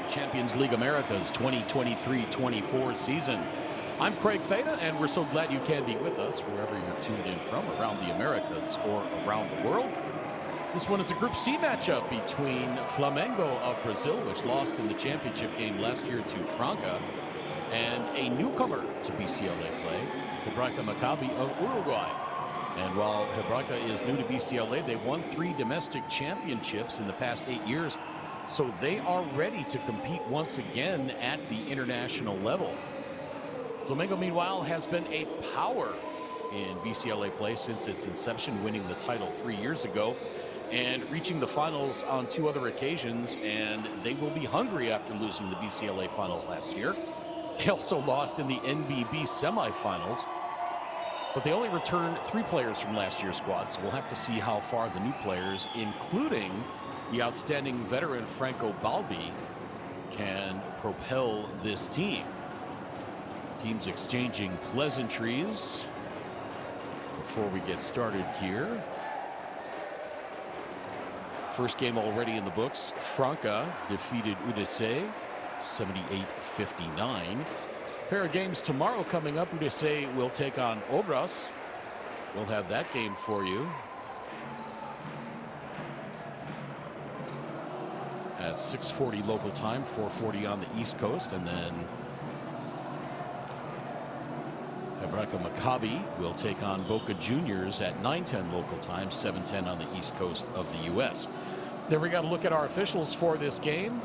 Champions League America's 2023-24 season. I'm Craig Feta, and we're so glad you can be with us wherever you're tuned in from around the Americas or around the world. This one is a Group C matchup between Flamengo of Brazil, which lost in the championship game last year to Franca, and a newcomer to BCLA play, Hebraica Macabi of Uruguay. And while Hebraica is new to BCLA, they've won 3 domestic championships in the past 8 years, so they are ready to compete once again at the international level. Flamengo, meanwhile, has been a power in BCLA play since its inception, winning the title 3 years ago and reaching the finals on 2 other occasions, and they will be hungry after losing the BCLA finals last year. They also lost in the NBB semifinals, but they only returned 3 players from last year's squad, so we'll have to see how far the new players, including the outstanding veteran Franco Balbi, can propel this team. Teams exchanging pleasantries before we get started here. First game already in the books. Franca defeated UDC 78-59. Pair of games tomorrow coming up. UDC will take on Obras. We'll have that game for you at 6:40 local time, 4:40 on the East Coast, and then Hebraica Macabi will take on Boca Juniors at 9:10 local time, 7:10 on the East Coast of the U.S. Then we got to look at our officials for this game.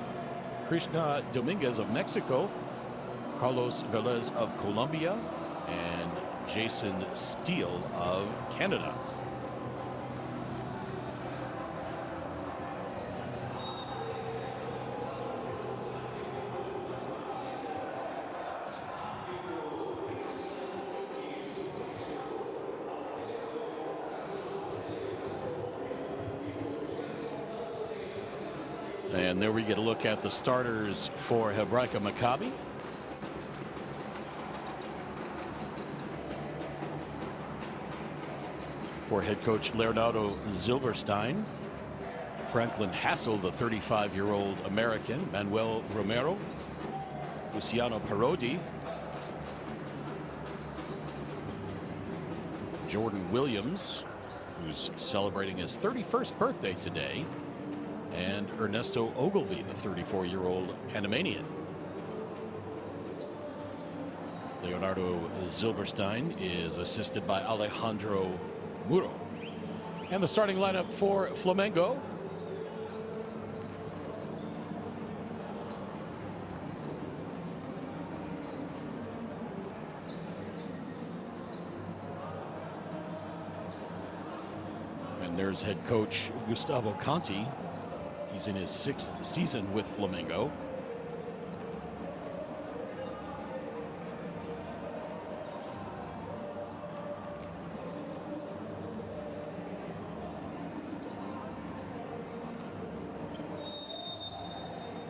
Krishna Dominguez of Mexico, Carlos Velez of Colombia, and Jason Steele of Canada. And there we get a look at the starters for Hebraica Macabi. For head coach Leonardo Zilberstein, Franklin Hassel, the 35-year-old American, Manuel Romero, Luciano Parodi, Jordan Williams, who's celebrating his 31st birthday today, and Ernesto Ogilvy, the 34-year-old Panamanian. Leonardo Zilberstein is assisted by Alejandro Muro. And the starting lineup for Flamengo. And there's head coach Gustavo Conti. He's in his 6th season with Flamengo.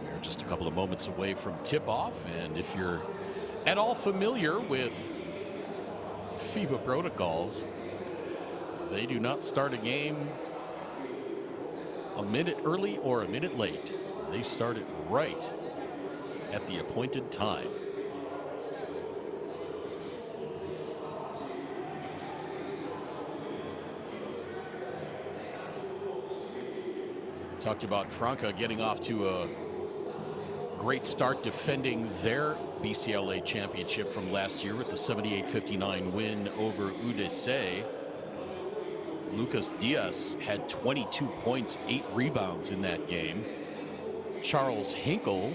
We're just a couple of moments away from tip-off, and if you're at all familiar with FIBA protocols, they do not start a game a minute early or a minute late. They start it right at the appointed time. Talked about Franca getting off to a great start defending their BCLA championship from last year with the 78-59 win over UDC. Lucas Diaz had 22 points, 8 rebounds in that game. Charles Hinkle,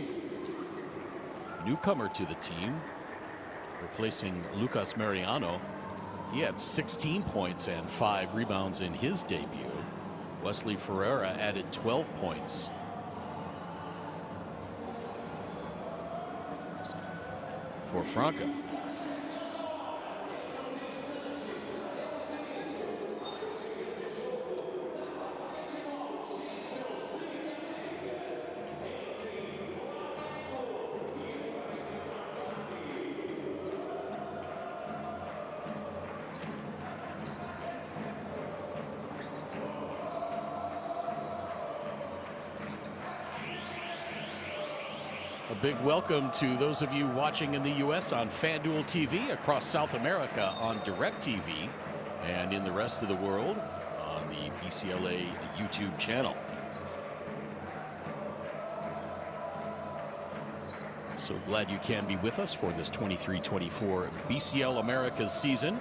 newcomer to the team, replacing Lucas Mariano. He had 16 points and 5 rebounds in his debut. Wesley Ferreira added 12 points. For Franca. A big welcome to those of you watching in the U.S. on FanDuel TV, across South America on DirecTV, and in the rest of the world on the BCLA YouTube channel. So glad you can be with us for this 23-24 BCL Americas season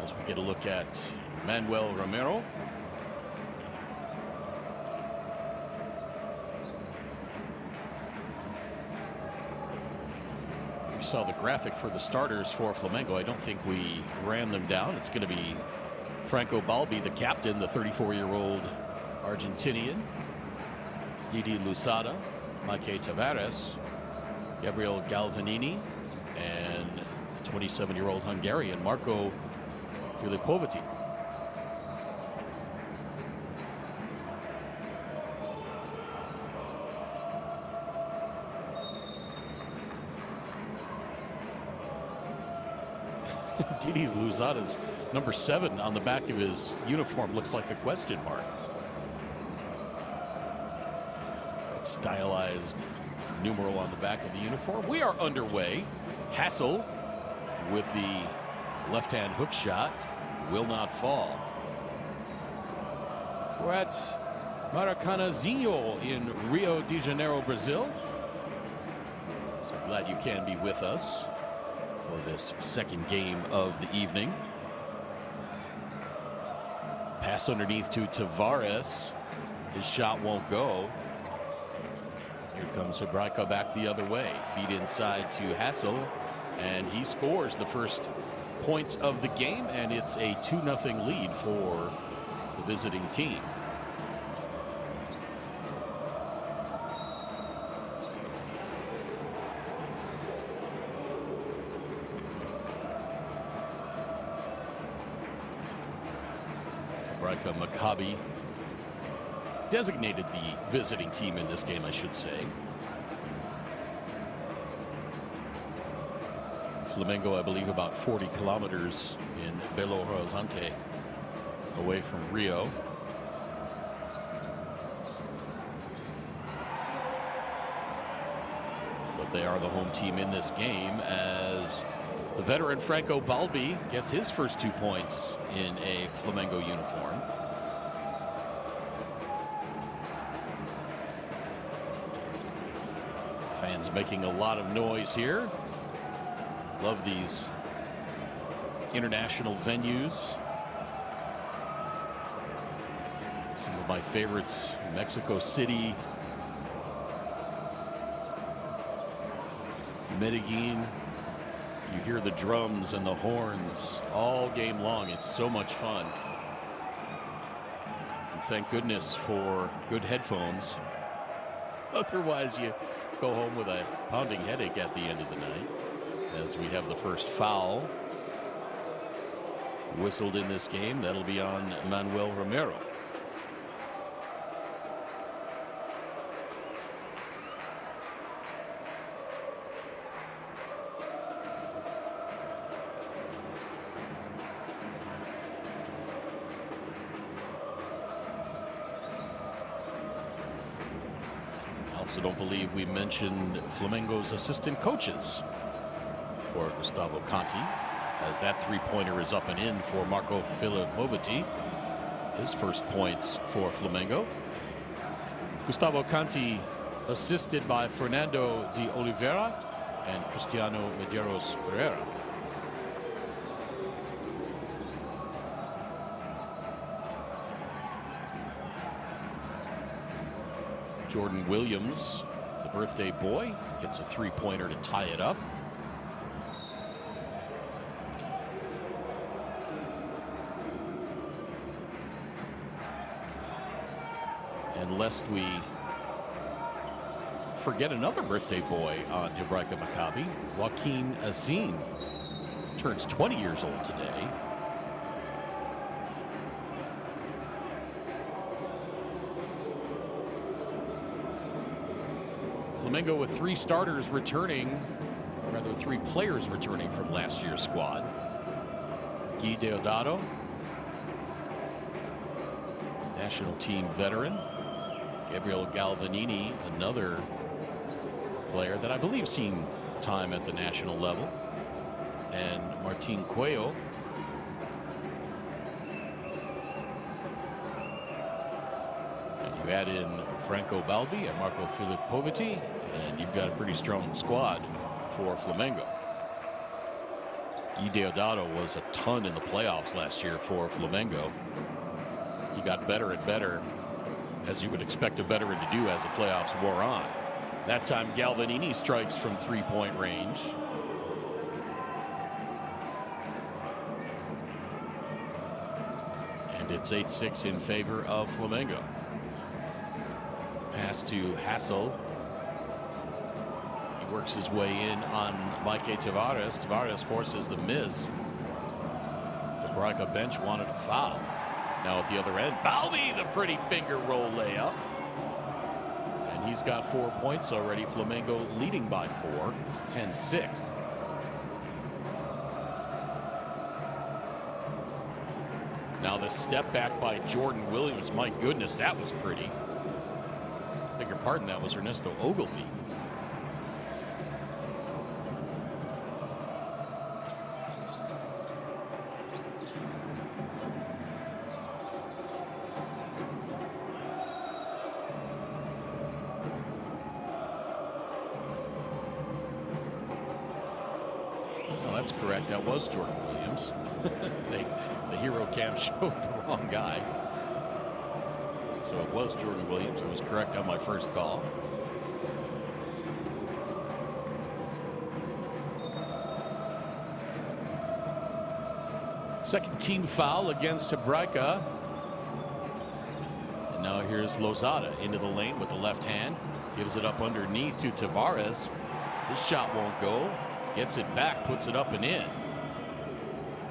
as we get a look at Manuel Romero. We saw the graphic for the starters for Flamengo. I don't think we ran them down. It's going to be Franco Balbi, the captain, the 34-year-old Argentinian, Didi Lusada, Maike Tavares, Gabriel Galvanini, and 27-year-old Hungarian Marco Filipovici. Didi Lusada's number 7 on the back of his uniform looks like a question mark. That stylized numeral on the back of the uniform. We are underway. Hassel with the left-hand hook shot will not fall. We're at Maracanazinho in Rio de Janeiro, Brazil. So glad you can be with us for this second game of the evening. Pass underneath to Tavares. His shot won't go. Here comes Hebraica back the other way. Feed inside to Hassel, and he scores the first points of the game, and it's a 2-0 lead for the visiting team. Hebraica Macabi designated the visiting team in this game, I should say. Flamengo, I believe, about 40 kilometers in Belo Horizonte, away from Rio. But they are the home team in this game, as the veteran Franco Balbi gets his first 2 points in a Flamengo uniform. Fans making a lot of noise here. Love these international venues. Some of my favorites: Mexico City, Medellin. You hear the drums and the horns all game long. It's so much fun. And thank goodness for good headphones. Otherwise, you go home with a pounding headache at the end of the night. As we have the first foul whistled in this game, that'll be on Manuel Romero. I also don't believe we mentioned Flamengo's assistant coaches for Gustavo Conti, as that three-pointer is up and in for Marco Filipovici. His first points for Flamengo. Gustavo Conti assisted by Fernando de Oliveira and Cristiano Medeiros Pereira. Jordan Williams, the birthday boy, gets a three-pointer to tie it up. And lest we forget another birthday boy on Hebraica Macabi, Joaquin Azin turns 20 years old today. Flamengo with 3 starters returning, or rather 3 players returning from last year's squad. Guy Deodato, national team veteran. Gabriel Galvanini, another player that I believe seen time at the national level. And Martin Cuello. And you add in Franco Balbi and Marco Filippoviti, and you've got a pretty strong squad for Flamengo. Guy Deodato was a ton in the playoffs last year for Flamengo. He got better and better, as you would expect a veteran to do as the playoffs wore on. That time Galvanini strikes from three-point range. And it's 8-6 in favor of Flamengo. Pass to Hassel. He works his way in on Mike Tavares. Tavares forces the miss. The Hebraica bench wanted a foul. Now at the other end, Balbi, the pretty finger roll layup. And he's got 4 points already. Flamengo leading by 4, 10-6. Now the step back by Jordan Williams. My goodness, that was pretty. Beg your pardon, that was Ernesto Ogilvie. That's correct. That was Jordan Williams. The hero cam showed the wrong guy. So it was Jordan Williams. I was correct on my first call. Second team foul against Hebraica. And now here's Lozada into the lane with the left hand. Gives it up underneath to Tavares. His shot won't go. Gets it back, puts it up and in.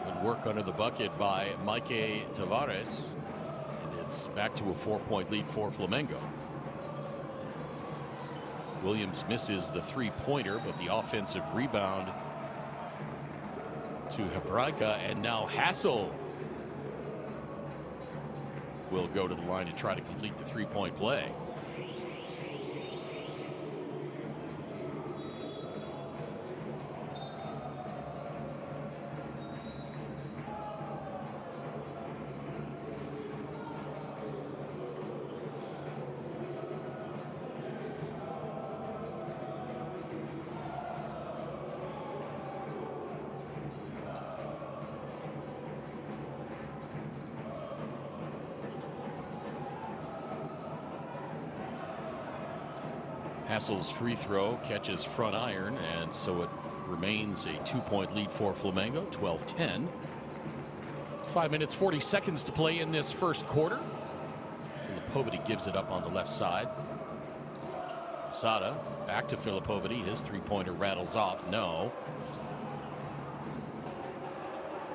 Good work under the bucket by Mike Tavares. And it's back to a 4-point lead for Flamengo. Williams misses the three-pointer, but the offensive rebound to Hebraica. And now Hassel will go to the line to try to complete the three-point play. Hassel's free throw catches front iron, and so it remains a 2-point lead for Flamengo, 12-10. 5 minutes, 40 seconds to play in this first quarter. Filippoviti gives it up on the left side. Sada back to Filippoviti. His three-pointer rattles off. No.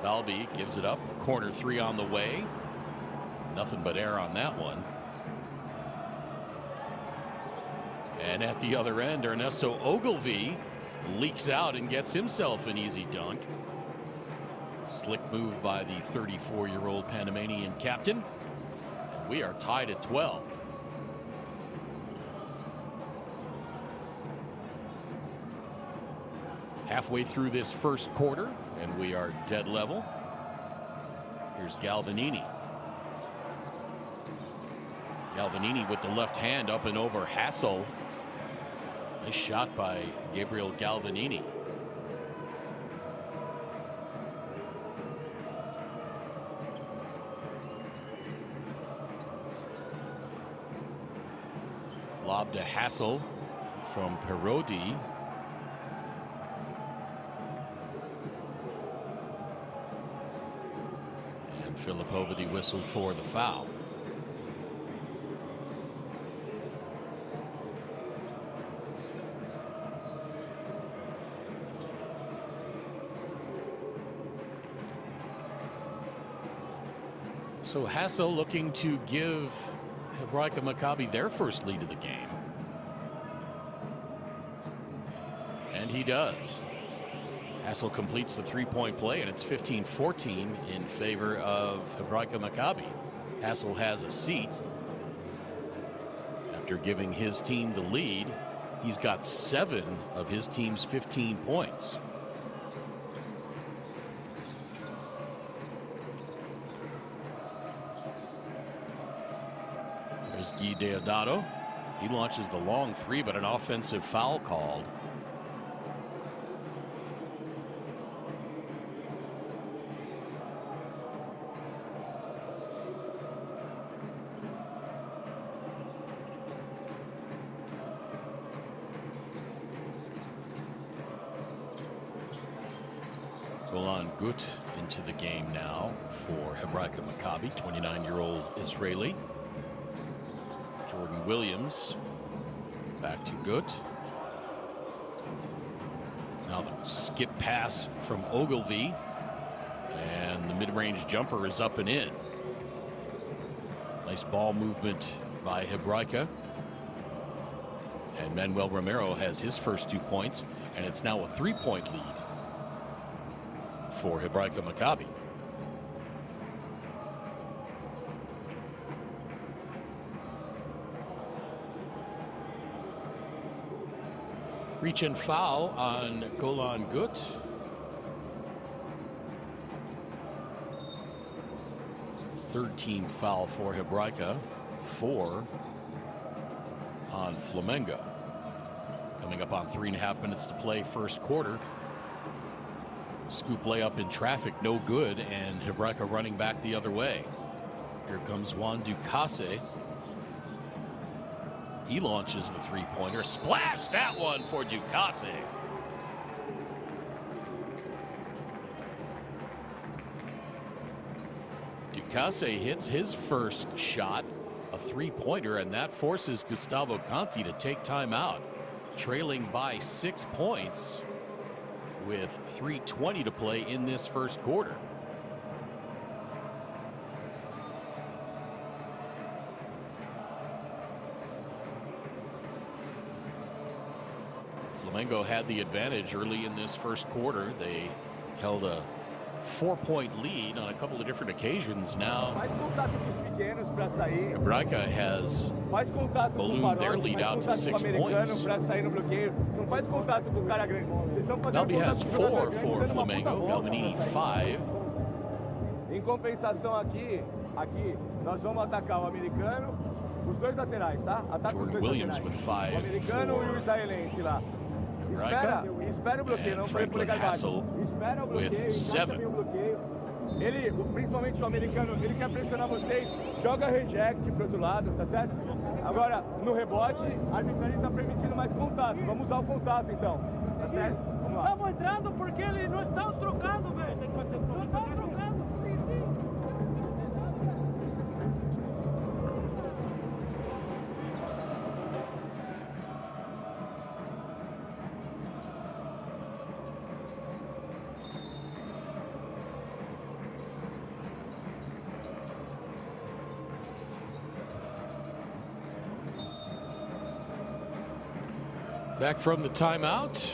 Balbi gives it up. Corner three on the way. Nothing but air on that one. And at the other end, Ernesto Ogilvie leaks out and gets himself an easy dunk. Slick move by the 34-year-old Panamanian captain. And we are tied at 12. Halfway through this first quarter, and we are dead level. Here's Galvanini. Galvanini with the left hand up and over Hassel. Nice shot by Gabriel Galvanini. Lob to Hassel from Parodi. And Filippoviti whistled for the foul. So Hassel looking to give Hebraica Macabi their first lead of the game. And he does. Hassel completes the three-point play, and it's 15-14 in favor of Hebraica Macabi. Hassel has a seat after giving his team the lead. He's got 7 of his team's 15 points. There's Guy Deodato. He launches the long 3, but an offensive foul called. Gut into the game now for Hebraica Macabi, 29-year-old Israeli. Jordan Williams back to Gut. Now the skip pass from Ogilvy, and the mid-range jumper is up and in. Nice ball movement by Hebraica. And Manuel Romero has his first 2 points, and it's now a 3-point lead for Hebraica Macabi. Reach and foul on Golan Gut. Third team foul for Hebraica, 4 on Flamengo. Coming up on 3.5 minutes to play first quarter. Scoop layup in traffic, no good, and Hebraica running back the other way. Here comes Juan Ducasse. He launches the 3-pointer. Splash that one for Ducasse. Ducasse hits his first shot, a 3-pointer, and that forces Gustavo Conti to take time out. Trailing by 6 points with 3:20 to play in this first quarter. Flamengo had the advantage early in this first quarter. They held a 4-point lead on a couple of different occasions. Now Hebraica has ballooned their lead out to 6 points. Galbi has 4 for Flamengo, Galbanini 5. Em compensação aqui nós vamos atacar o americano, os dois laterais, tá? Ataca os dois Williams laterais. with 5 o americano e o israelense lá. Espera o bloqueio, não foi por legal baixo. Espera o bloqueio, encaixa bem o bloqueio. Ele, principalmente o americano, ele quer pressionar vocês, joga reject pro outro lado, tá certo? Agora, no rebote, a arbitragem tá permitindo mais contato. Vamos usar o contato então, tá certo? Vamos lá. Estamos entrando porque eles não estão trocando, velho. Não estão trocando. Back from the timeout.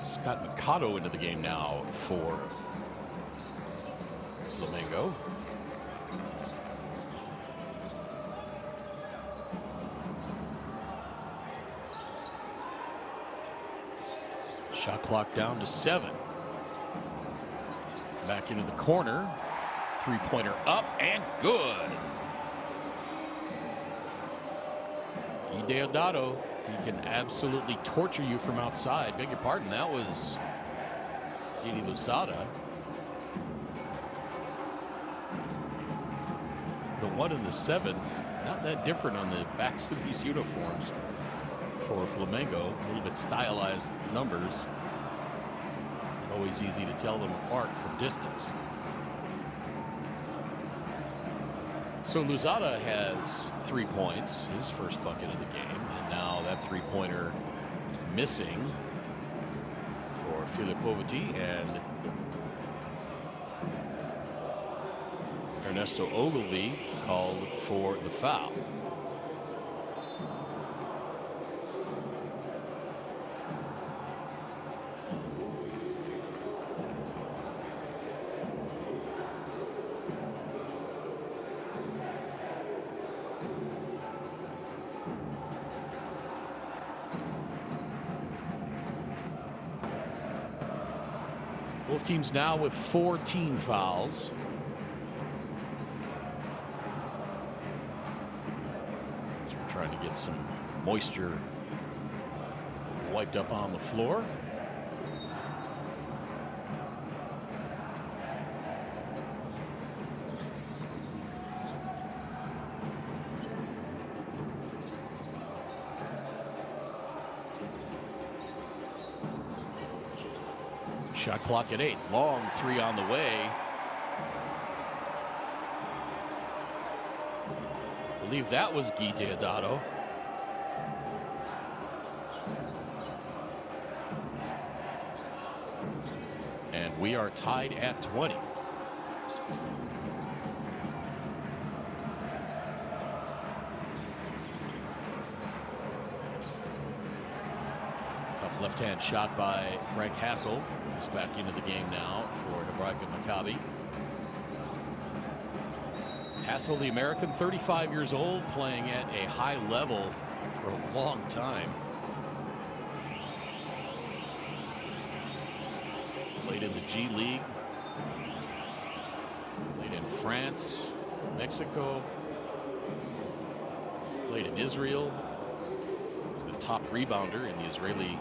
Scott Mikado into the game now for Flamengo. Shot clock down to 7. Back into the corner. 3-pointer up and good. Guy Deodato. He can absolutely torture you from outside. Beg your pardon, that was Didi Lusada. The 1 and the 7, not that different on the backs of these uniforms for Flamengo. A little bit stylized numbers. Always easy to tell them apart from distance. So Lusada has 3 points, his first bucket of the game. Now that 3-pointer missing for Filipoviti, and Ernesto Ogilvy called for the foul. Both teams now with 4 team fouls. So we're trying to get some moisture wiped up on the floor. Shot clock at 8. Long 3 on the way. I believe that was Guy Deodato. And we are tied at 20. Tough left-hand shot by Frank Hassel. He's back into the game now for Hebraica Macabi. Hassel, the American, 35 years old, playing at a high level for a long time. Played in the G League. Played in France, Mexico. Played in Israel. He was the top rebounder in the Israeli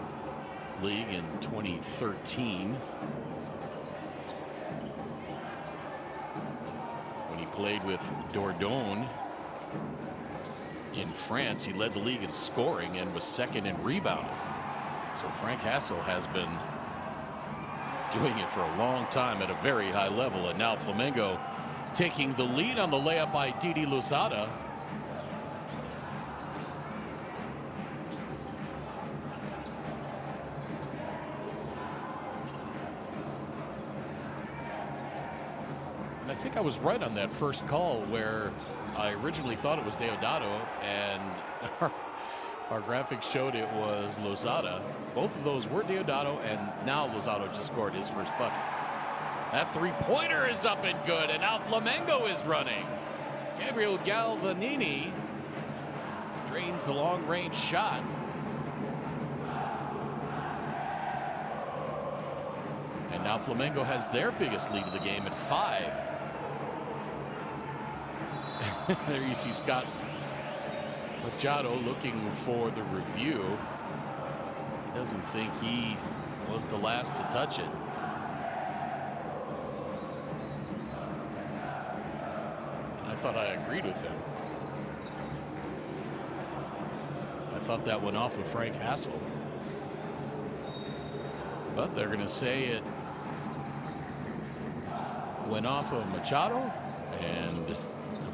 League in 2013. When he played with Dordogne in France, he led the league in scoring and was second in rebounding. So Frank Hassel has been doing it for a long time at a very high level, and now Flamengo taking the lead on the layup by Didi Lozada. And I think I was right on that first call where I originally thought it was Deodato, and our graphics showed it was Lozada. Both of those were Deodato, and now Lozada just scored his first bucket. That three-pointer is up and good, and now Flamengo is running. Gabriel Galvanini drains the long-range shot. And now Flamengo has their biggest lead of the game at 5. There you see Scott Machado looking for the review. He doesn't think he was the last to touch it. And I thought I agreed with him. I thought that went off of Frank Hassel. But they're going to say it went off of Machado, and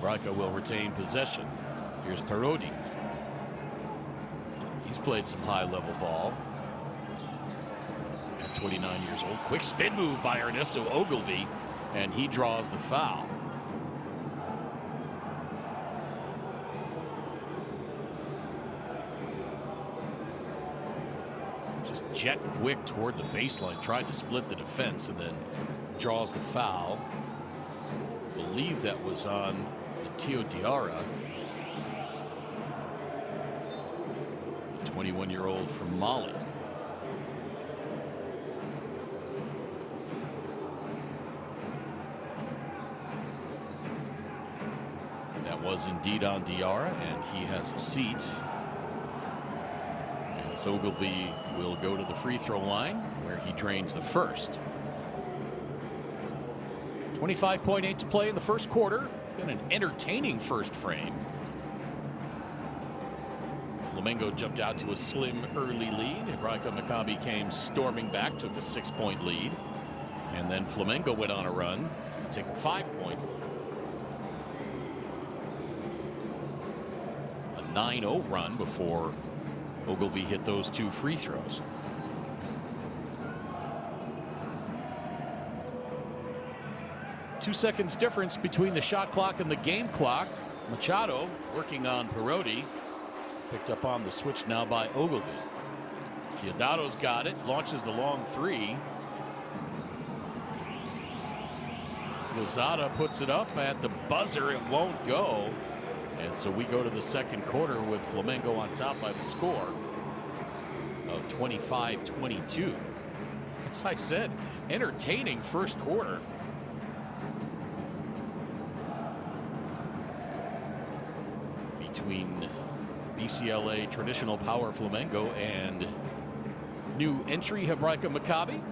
Hebraica will retain possession. Here's Parodi. He's played some high-level ball. At 29 years old. Quick spin move by Ernesto Ogilvy, and he draws the foul. Just jet quick toward the baseline, tried to split the defense, and then draws the foul. I believe that was on Tio Diarra, 21-year-old from Mali. That was indeed on Diarra, and he has a seat. As Ogilvy will go to the free throw line, where he drains the first. 25.8 to play in the first quarter. Been an entertaining first frame. Flamengo jumped out to a slim early lead. Hebraica Macabi came storming back, took a 6-point lead. And then Flamengo went on a run to take a 5-point. A 9-0 run before Ogilvy hit those 2 free throws. Two seconds difference between the shot clock and the game clock. Machado working on Parodi. Picked up on the switch now by Ogilvy. Deodato's got it. Launches the long 3. Lozada puts it up at the buzzer. It won't go. And so we go to the second quarter with Flamengo on top by the score of 25-22. as I said, entertaining first quarter. Between BCLA traditional power Flamengo and new entry Hebraica Macabi.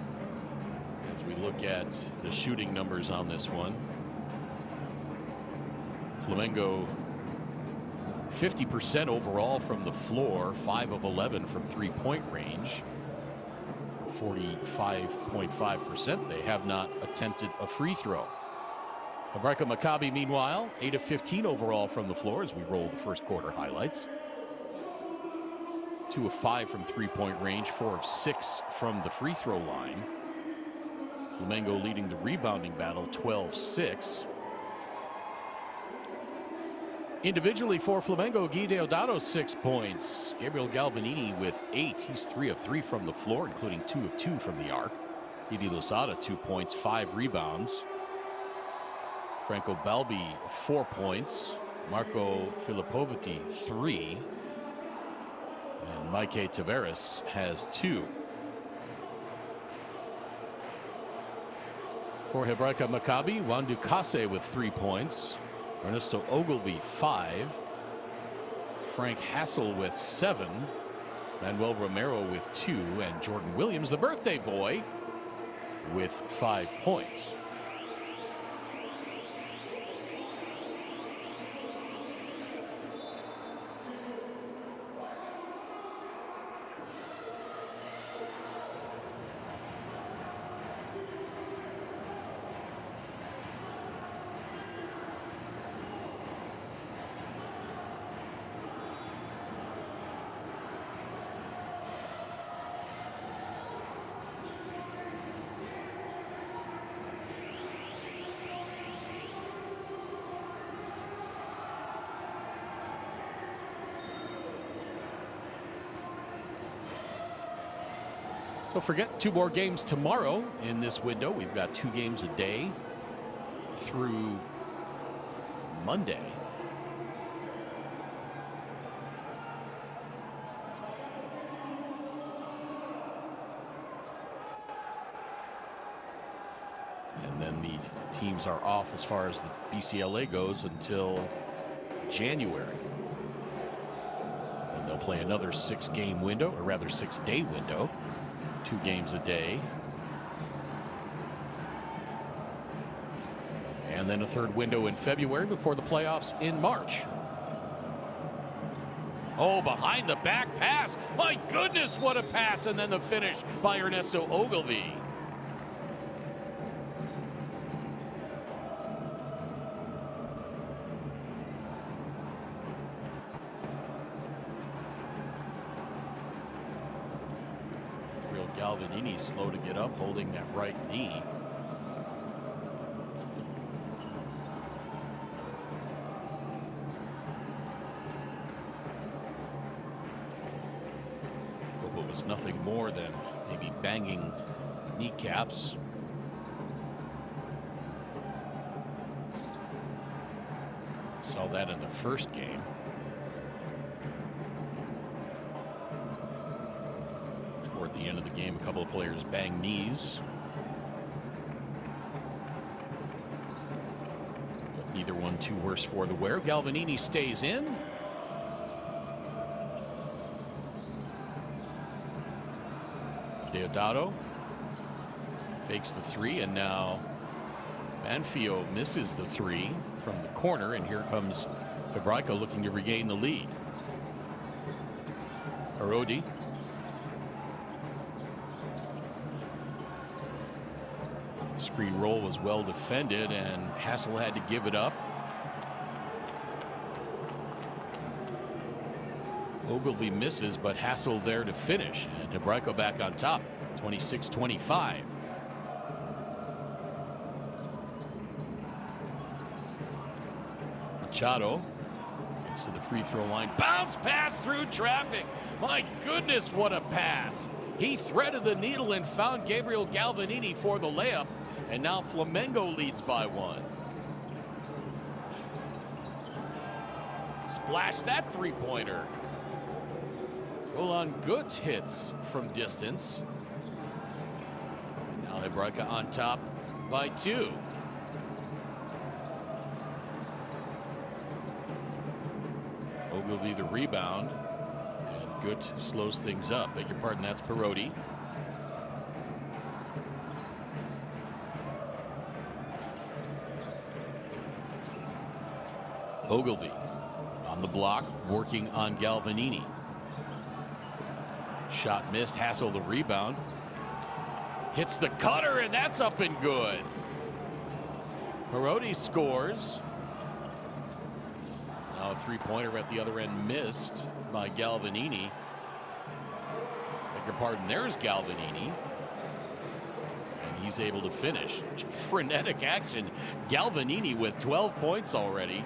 As we look at the shooting numbers on this one, Flamengo 50% overall from the floor, 5 of 11 from three-point range, 45.5%. They have not attempted a free throw. Hebraica Macabi, meanwhile, 8 of 15 overall from the floor as we roll the first quarter highlights. 2 of 5 from three-point range, 4 of 6 from the free throw line. Flamengo leading the rebounding battle 12-6. Individually for Flamengo, Gui Deodato 6 points. Gabriel Galvanini with 8. He's 3 of 3 from the floor, including 2 of 2 from the arc. Didi Lozada 2 points, 5 rebounds. Franco Balbi 4 points. Marco Filipoviti 3. And Mike Tavares has 2. For Hebraica Macabi, Juan Ducasse with 3 points. Ernesto Ogilvy 5. Frank Hassel with 7. Manuel Romero with 2. And Jordan Williams, the birthday boy, with 5 points. Don't forget, 2 more games tomorrow in this window. We've got 2 games a day through Monday. And then the teams are off as far as the BCLA goes until January. And they'll play another 6-game window, or rather 6-day window. 2 games a day. And then a 3rd window in February before the playoffs in March. Oh, behind the back pass. My goodness, what a pass. And then the finish by Ernesto Ogilvy. Galvanini slow to get up, holding that right knee. Hope it was nothing more than maybe banging kneecaps. Saw that in the first game. Toward the end of the game, a couple of players bang knees. But neither one too worse for the wear. Galvanini stays in. Deodato fakes the 3, and now Manfio misses the 3 from the corner, and here comes Hebraica looking to regain the lead. Arodi. Screen roll was well defended, and Hassel had to give it up. Ogilvy misses, but Hassel there to finish, and Hebraica back on top, 26-25. Machado gets to the free throw line. Bounce pass through traffic. My goodness, what a pass. He threaded the needle and found Gabriel Galvanini for the layup. And now Flamengo leads by 1. Splash that 3-pointer. Golan Gut hits from distance. Now Hebraica on top by 2. Ogilvy the rebound. And Gut slows things up. Beg your pardon, that's Parodi. Ogilvy on the block, working on Galvanini. Shot missed. Hassel the rebound. Hits the cutter, and that's up and good. Parodi scores. Now a three-pointer at the other end missed by Galvanini. Beg your pardon, there's Galvanini. And he's able to finish. Frenetic action. Galvanini with 12 points already.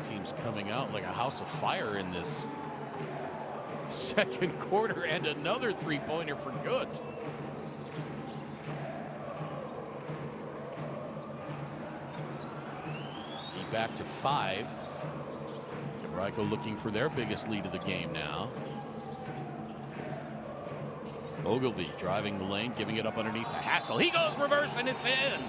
Team's coming out like a house of fire in this second quarter, and another three-pointer for Gut. Back to 5. Hebraica looking for their biggest lead of the game now. Ogilvy driving the lane, giving it up underneath to Hassel. He goes reverse, and it's in.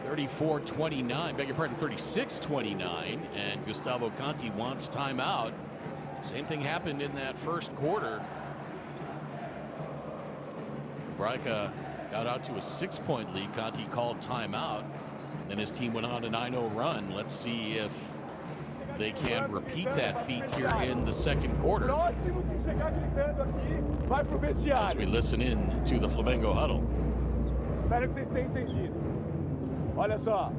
(34-29), beg your pardon, 36-29, and Gustavo Conti wants timeout. Same thing happened in that first quarter. Hebraica got out to a 6-point lead. Conti called timeout, and then his team went on a 9-0 run. Let's see if they can repeat that feat here in the second quarter. As we listen in to the Flamengo huddle. Espero que vocês tenham entendido. Olha só,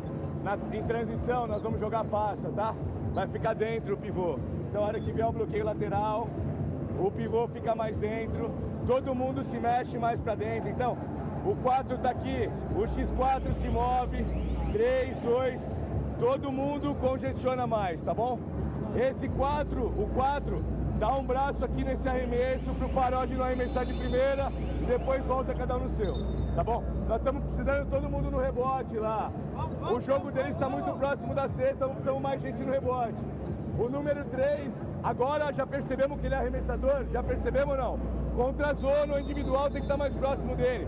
em transição nós vamos jogar passa, tá? Vai ficar dentro o pivô. Então, a hora que vier o bloqueio lateral, o pivô fica mais dentro, todo mundo se mexe mais para dentro. Então, o 4 tá aqui, o X4 se move, 3, 2, todo mundo congestiona mais, tá bom? Esse 4, o 4, dá um braço aqui nesse arremesso pro Parodi não arremessar de primeira e depois volta cada um no seu, tá bom? Nós estamos precisando de todo mundo no rebote lá. O jogo deles está muito próximo da cesta, precisamos mais gente no rebote. O número 3, agora já percebemos que ele é arremessador? Já percebemos ou não? Contra a zona, o individual tem que estar mais próximo dele.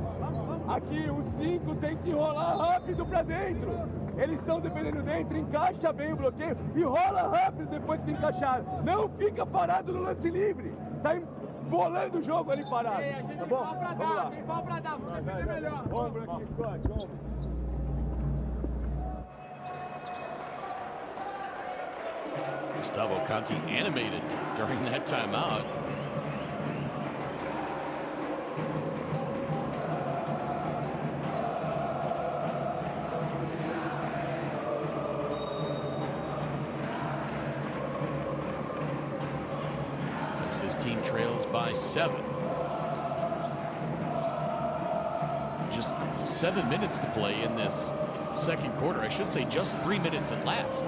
Aqui, o 5 tem que rolar rápido para dentro. Eles estão defendendo dentro, encaixa bem o bloqueio e rola rápido depois que encaixar. Não fica parado no lance livre. Tá bolando o jogo ali parado. Ei, a gente tá bom? Vamos lá. Tem pau pra dar, vamos defender melhor. Ombro aqui, Scott, ombro. Gustavo Conti animated during that timeout. As his team trails by 7. Just 7 minutes to play in this second quarter. I should say just 3 minutes at last.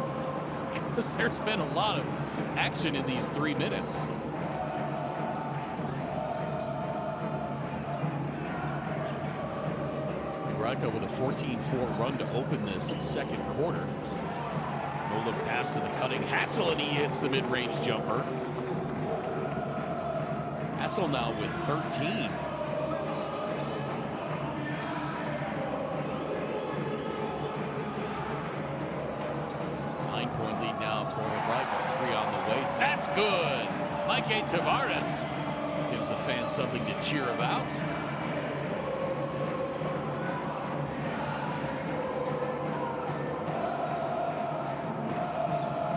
Because there's been a lot of action in these 3 minutes. Hebraica with a 14-4 run to open this second quarter. No look pass to the cutting Hassel, and he hits the mid-range jumper. Hassel now with 13. For Hebraica, 3 on the way. That's good. Mike Tavares gives the fans something to cheer about.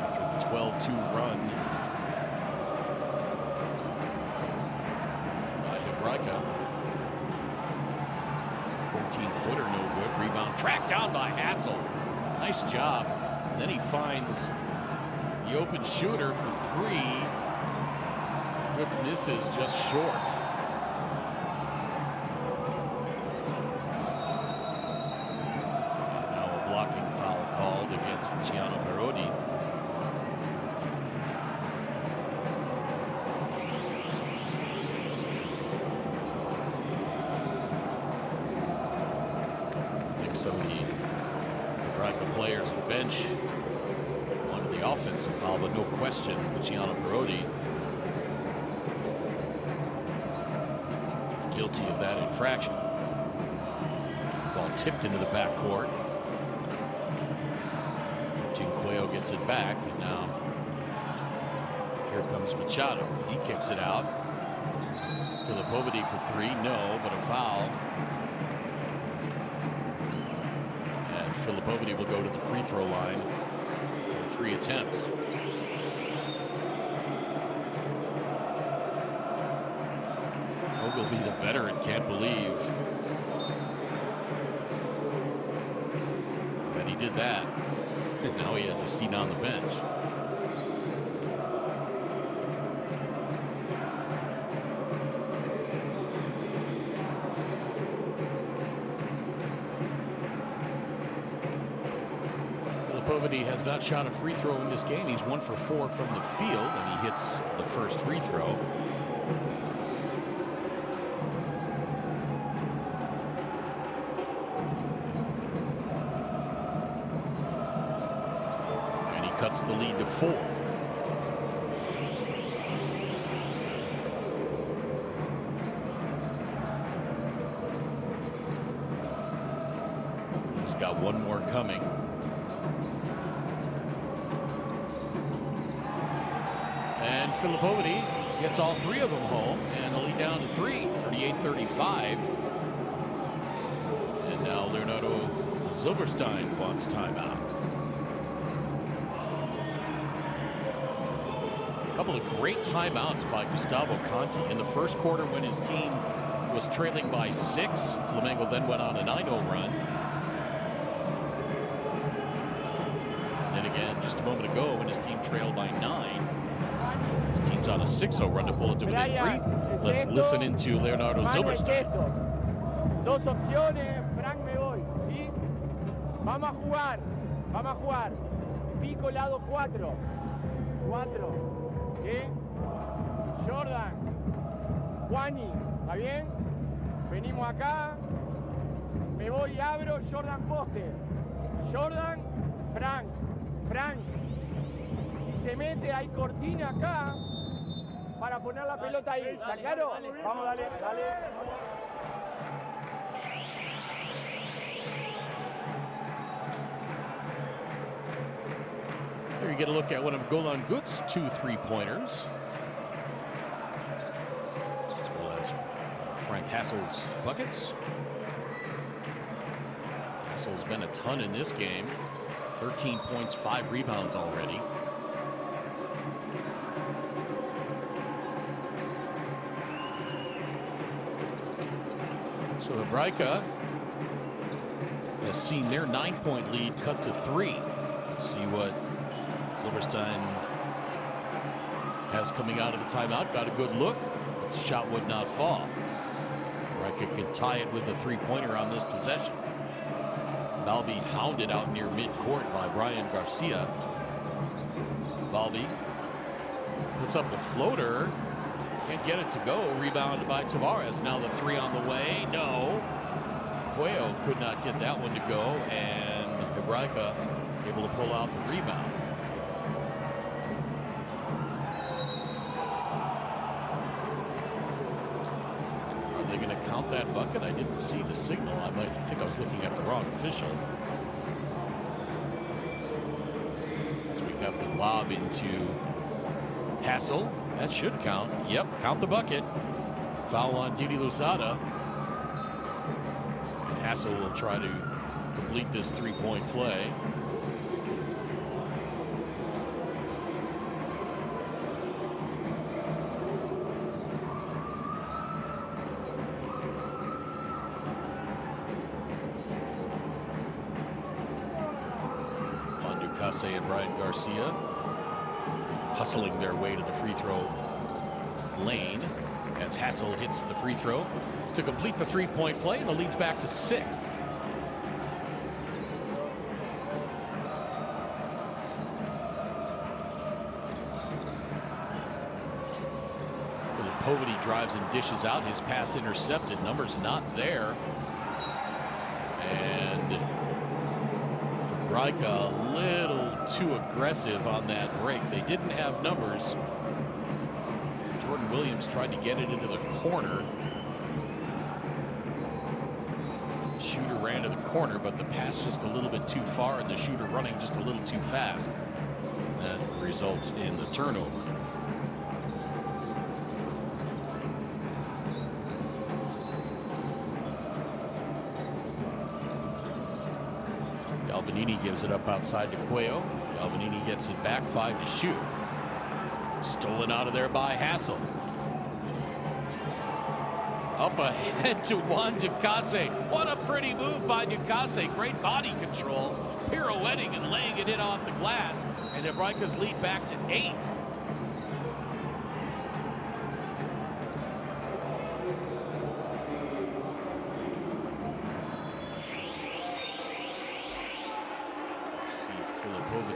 After the 12-2 run by Hebraica. 14-footer, no good. Rebound tracked down by Hassel. Nice job. And then he finds the open shooter for 3. Good misses, just short. And now a blocking foul called against Gianno Parodi. think some of the Hebraica players on the bench wanted the offensive foul, but no question, Luciano Parodi guilty of that infraction. Ball tipped into the backcourt. Cuello gets it back, and now here comes Machado. He kicks it out. Filipovidi for three, no, but a foul. And Filipovidi will go to the free throw line for 3 attempts. Ogilvie, the veteran, can't believe that he did that. And now he has a seat on the bench. Filipovidi has not shot a free throw in this game. He's 1 for 4 from the field, and he hits the first free throw. Cuts the lead to 4. He's got one more coming. And Filipovidi gets all 3 of them home, and the lead down to 3, 38-35. And now Leonardo Zilberstein wants timeout. A couple of great timeouts by Gustavo Conti in the first quarter when his team was trailing by 6. Flamengo then went on a 9-0 run. And then again, just a moment ago, when his team trailed by 9. His team's on a 6-0 run to pull it to within 3. Let's listen into Leonardo Zilberstein. Dos opciones, Frank, me voy, ¿sí? Vamos a jugar, vamos a jugar. Pico lado 4. 4. ¿Sí? Jordan, Juani, ¿está bien? Venimos acá, me voy y abro, Jordan poste. Jordan, Frank, Frank. Si se mete, hay cortina acá para poner la pelota ahí. ¿Está claro? Vamos, dale, dale. Here you get a look at one of Golan Gut's 2 3-pointers, as well as Frank Hassel's buckets. Hassel's been a ton in this game. 13 points, 5 rebounds already. So Hebraica has seen their 9-point lead cut to 3. Let's see what Silverstein has coming out of the timeout. Got a good look. The shot would not fall. Hebraica can tie it with a 3-pointer on this possession. Balbi hounded out near midcourt by Brian Garcia. Balbi puts up the floater. Can't get it to go. Rebounded by Tavares. Now the 3 on the way. No. Cuello could not get that one to go. And Hebraica able to pull out the rebound. Are they going to count that bucket? I didn't see the signal. I think I was looking at the wrong official. So we got the lob into Hassel. That should count. Yep, count the bucket. Foul on Didi Lusada. And Hassel will try to complete this 3-point play. Ducasse and Brian Garcia hustling their way to the free throw lane as Hassel hits the free throw to complete the 3-point play, and the lead's back to 6. Filipovidi drives and dishes out. His pass intercepted. Numbers not there. And Hebraica a little too aggressive on that break. They didn't have numbers. Jordan Williams tried to get it into the corner. The shooter ran to the corner, but the pass just a little bit too far, and the shooter running just a little too fast. And that results in the turnover. Galvanini gives it up outside to Cuello. Galvanini gets it back, 5 to shoot. Stolen out of there by Hassel. Up ahead to Juan Ducasse. What a pretty move by Ducasse. Great body control, pirouetting and laying it in off the glass. And Hebraica's lead back to 8.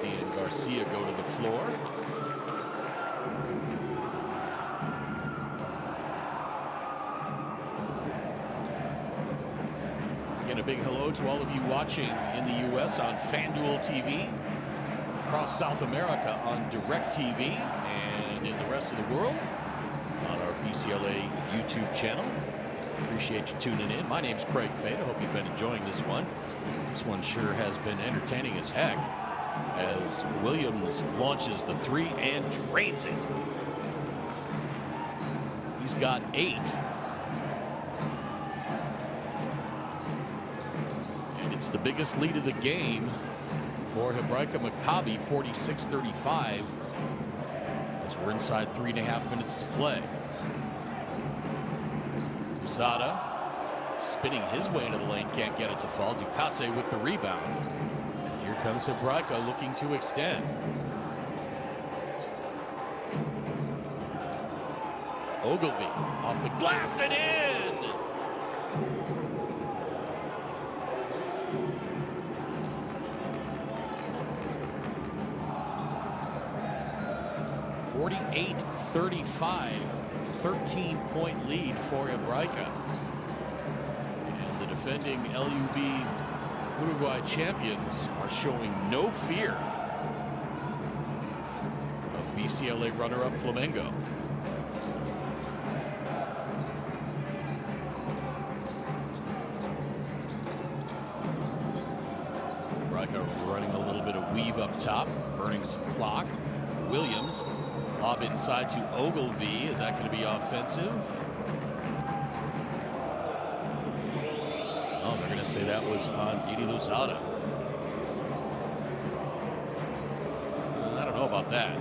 And Garcia go to the floor. Again, a big hello to all of you watching in the U.S. on FanDuel TV, across South America on DirecTV, and in the rest of the world on our BCLA YouTube channel. Appreciate you tuning in. My name's Craig Fada. Hope you've been enjoying this one. This one sure has been entertaining as heck, as Williams launches the 3 and drains it. He's got 8. And it's the biggest lead of the game for Hebraica Macabi, 46-35, as we're inside 3.5 minutes to play. Luzada spinning his way into the lane, can't get it to fall. Ducasse with the rebound. Here comes Hebraica looking to extend. Ogilvy off the glass and in! (48-35), 13-point lead for Hebraica. And the defending LUB Uruguay champions are showing no fear of BCLA runner-up Flamengo. Hebraica running a little bit of weave up top, burning some clock. Williams, lob inside to Ogilvy. Is that going to be offensive? Oh, they're going to say that was on Didi Luzada. I don't know about that.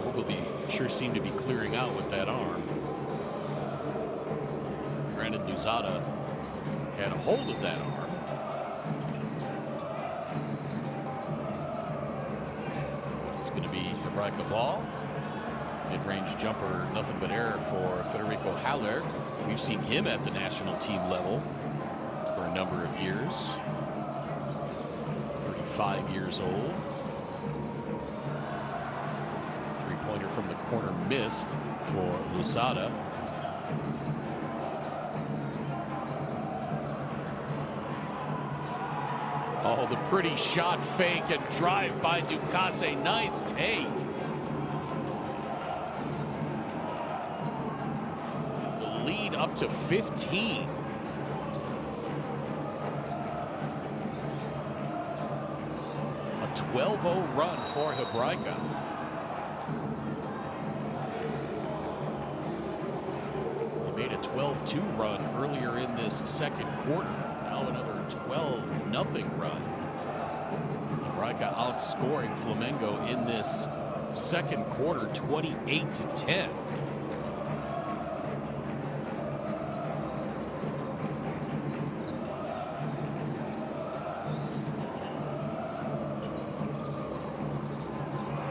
Ogilvy sure seemed to be clearing out with that arm. Granted, Luzada had a hold of that arm. It's going to be Hebraica ball. Mid-range jumper, nothing but error for Federico Haller. We've seen him at the national team level for a number of years. 35 years old. Three-pointer from the corner missed for Luzada. Oh, the pretty shot fake and drive by Ducasse. Nice take. The lead up to 15. A 12-0 run for Hebraica. They made a 12-2 run earlier in this second quarter. Now another 12-0 run. Hebraica outscoring Flamengo in this second quarter, 28-10.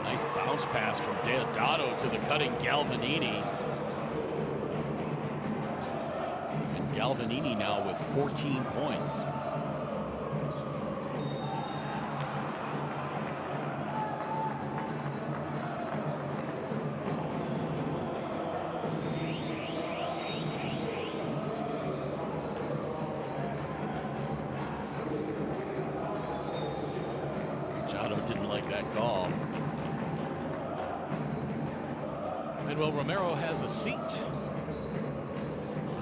Nice bounce pass from Deodato to the cutting Galvanini. And Galvanini now with 14 points. Didn't like that call. Manuel Romero has a seat on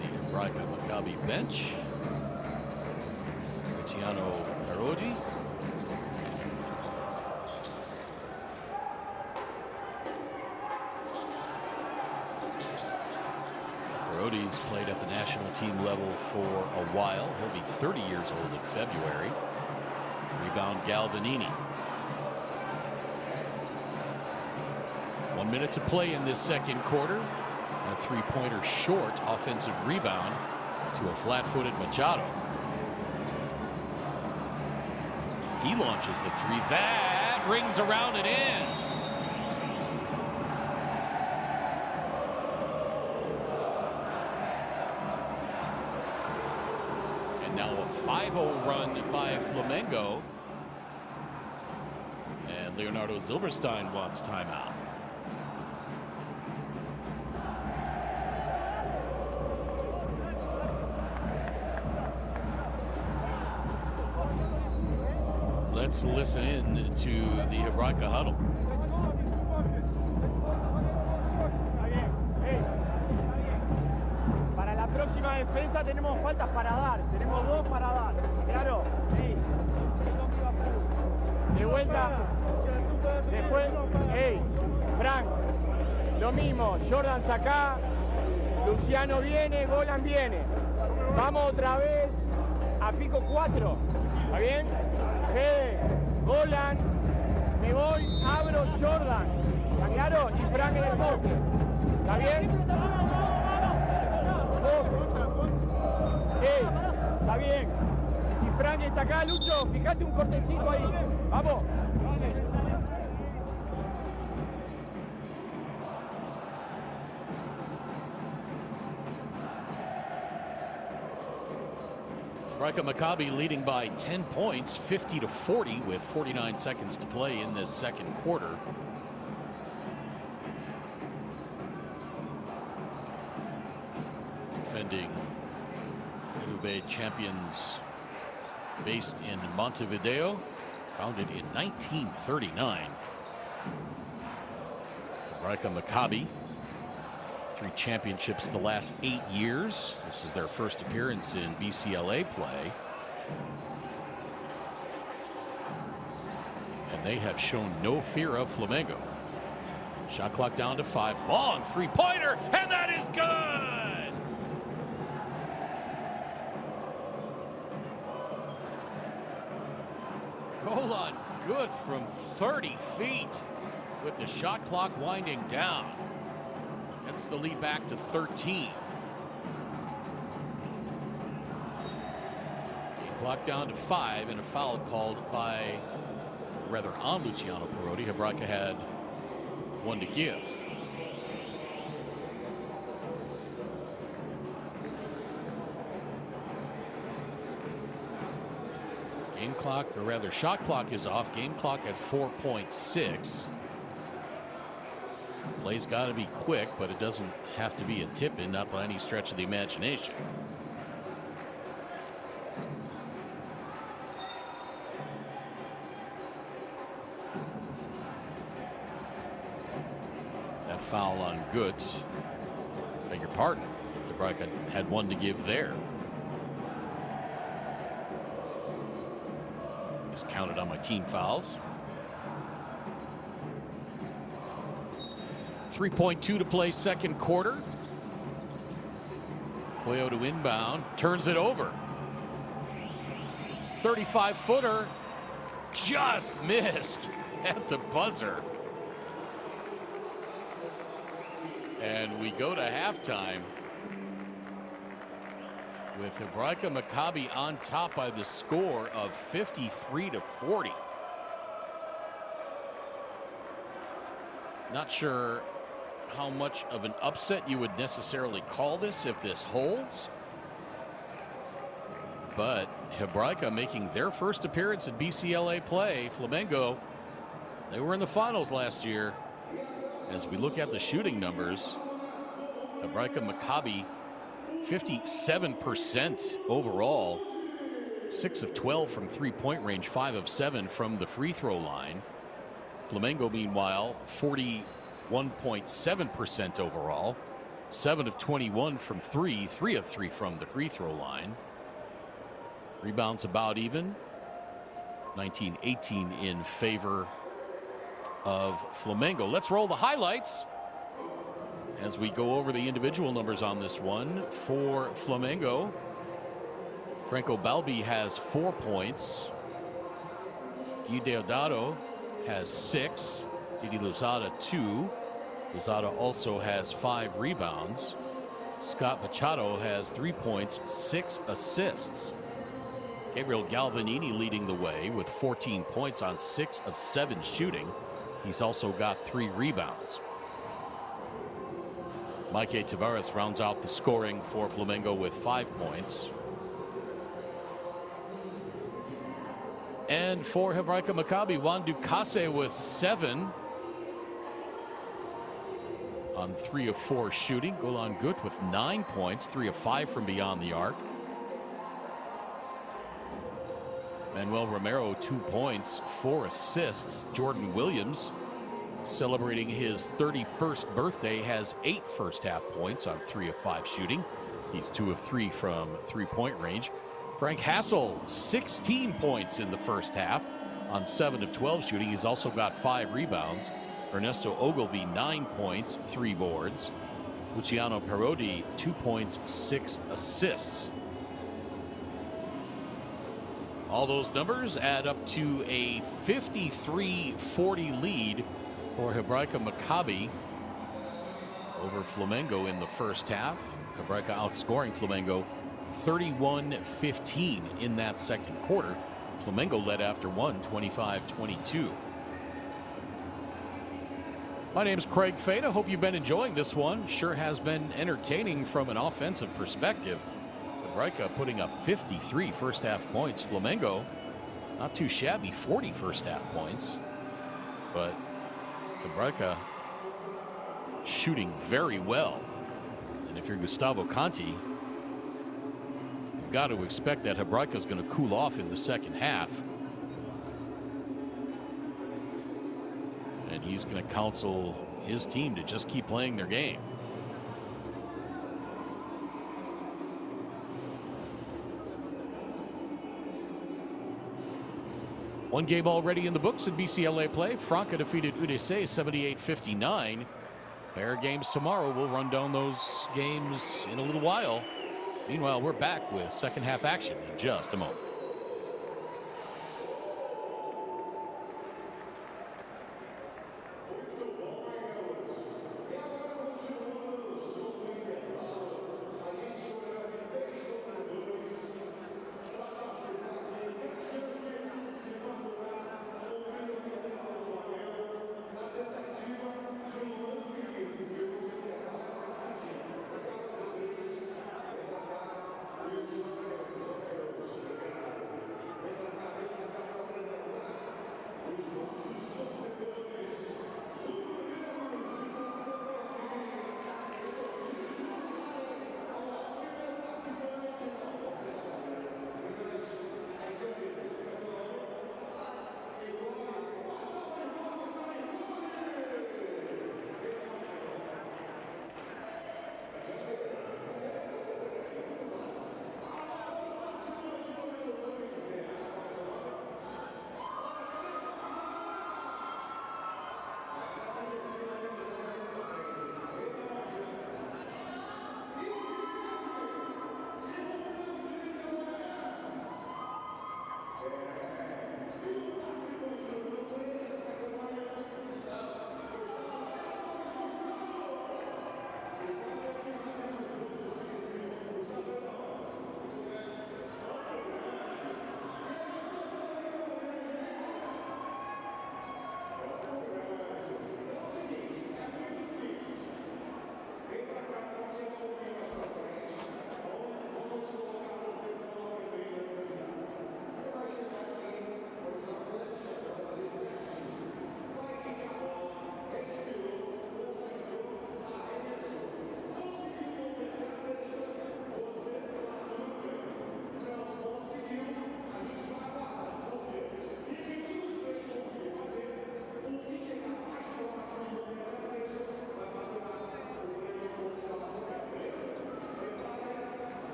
the Hebraica Macabi bench. Luciano Parodi. Parodi's played at the national team level for a while. He'll be 30 years old in February. Rebound Galvanini. 1 minute to play in this second quarter. A three-pointer short offensive rebound to a flat-footed Machado. He launches the three. That rings around and in. And now a 5-0 run by Flamengo. And Leonardo Zilberstein wants timeout. Let's listen in to the Hebraica huddle. Para la próxima defensa tenemos faltas para dar. Tenemos 2 para dar. Claro. De vuelta. Después. Frank. Lo mismo. Jordan saca. Luciano viene. Golan viene. Vamos otra vez a pico 4. ¿Está bien? Golan, me voy, abro Jordan. ¿Está claro? Y Frank en el poste. ¿Está bien? Está bien. Si Frank está acá, Lucho, fíjate un cortecito ahí. Vamos. Hebraica Macabi leading by 10 points, 50-40 with 49 seconds to play in this second quarter. Defending Uruguay champions based in Montevideo, founded in 1939. Hebraica Macabi, 3 championships the last 8 years. This is their first appearance in BCLA play. And they have shown no fear of Flamengo. Shot clock down to 5. Long three-pointer, and that is good! Golan good from 30 feet with the shot clock winding down. Gets the lead back to 13. Game clock down to 5, and a foul called by, rather on Luciano Parodi. Hebraica had 1 to give. Game clock, or rather shot clock is off. Game clock at 4.6. Play's got to be quick, but it doesn't have to be a tip-in, not by any stretch of the imagination. That foul on Goods. Beg your pardon. Hebraica had 1 to give there. Just counted on my team fouls. 3.2 to play second quarter. Cuello to inbound, turns it over. 35-footer, just missed at the buzzer. And we go to halftime with Hebraica Macabi on top by the score of 53-40. Not sure how much of an upset you would necessarily call this if this holds, but Hebraica making their first appearance in BCLA play. Flamengo, they were in the finals last year. As we look at the shooting numbers, Hebraica Macabi 57% overall, 6 of 12 from three-point range, 5 of 7 from the free throw line. Flamengo, meanwhile, 41.7% overall, 7 of 21 from 3, 3 of 3 from the free throw line. Rebounds about even, 19-18 in favor of Flamengo. Let's roll the highlights as we go over the individual numbers on this one. For Flamengo, Franco Balbi has 4 points. Gui Deodato has 6. Didi Lozada 2. Lozada also has 5 rebounds. Scott Machado has 3 points, 6 assists. Gabriel Galvanini leading the way with 14 points on 6 of 7 shooting. He's also got 3 rebounds. Mike Tavares rounds out the scoring for Flamengo with 5 points. And for Hebraica Macabi, Juan Ducasse with 7 on 3 of 4 shooting. Golan Gut with 9 points, 3 of 5 from beyond the arc. Manuel Romero, 2 points, 4 assists. Jordan Williams, celebrating his 31st birthday, has 8 first-half points on 3 of 5 shooting. He's 2 of 3 from three-point range. Frank Hassel, 16 points in the first half on 7 of 12 shooting. He's also got 5 rebounds. Ernesto Ogilvy, 9 points, 3 boards. Luciano Parodi, 2 points, 6 assists. All those numbers add up to a 53-40 lead for Hebraica Macabi over Flamengo in the first half. Hebraica outscoring Flamengo 31-15 in that second quarter. Flamengo led after one, 25-22. My name is Craig Fada. Hope you've been enjoying this one. Sure has been entertaining from an offensive perspective. Hebraica putting up 53 first half points. Flamengo, not too shabby, 40 first half points. But Hebraica shooting very well. And if you're Gustavo Conti, you've got to expect that Hebraica is going to cool off in the second half. And he's going to counsel his team to just keep playing their game. One game already in the books in BCLA play. Franca defeated UDC 78-59. Pair games tomorrow. We'll run down those games in a little while. Meanwhile, we're back with second half action in just a moment.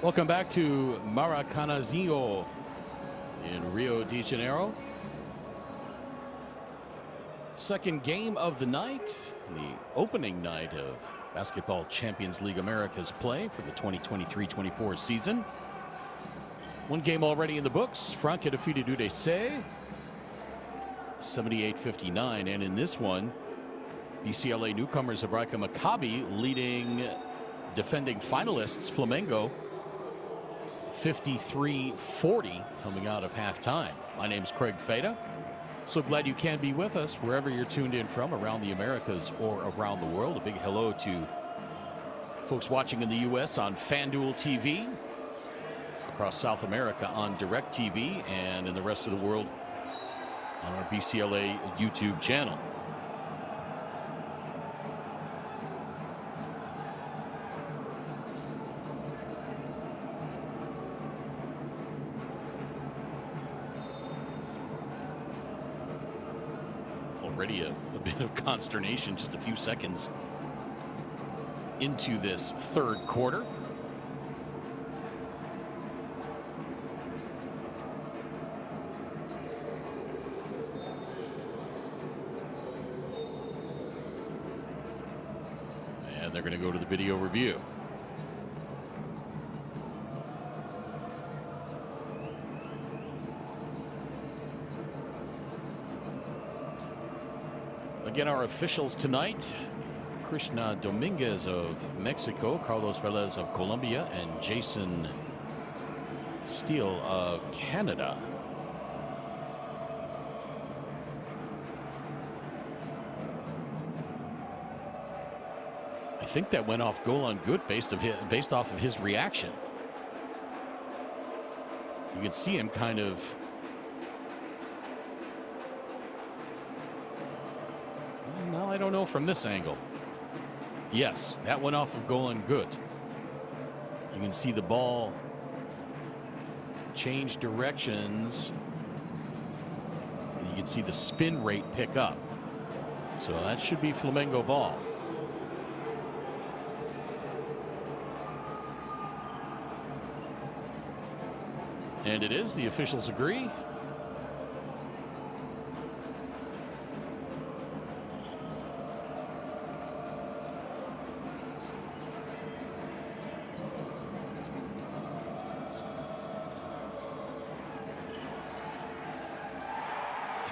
Welcome back to Maracanazinho in Rio de Janeiro. Second game of the night, the opening night of Basketball Champions League America's play for the 2023-24 season. One game already in the books. Franca defeated Udc 78-59, and in this one, BCLA newcomers Hebraica Macabi leading defending finalists Flamengo 53-40 coming out of halftime. My name is Craig Feda. So glad you can be with us wherever you're tuned in from around the Americas or around the world. A big hello to folks watching in the U.S. on FanDuel TV, across South America on DirecTV, and in the rest of the world on our BCLA YouTube channel. Already a bit of consternation just a few seconds into this third quarter. And they're going to go to the video review. Again, our officials tonight: Krishna Dominguez of Mexico, Carlos Velez of Colombia, and Jason Steele of Canada. I think that went off goal on good based off of his reaction. You can see him kind of I don't know from this angle. Yes, that went off of goal and good. You can see the ball change directions. You can see the spin rate pick up. So that should be Flamengo ball. And it is. The officials agree.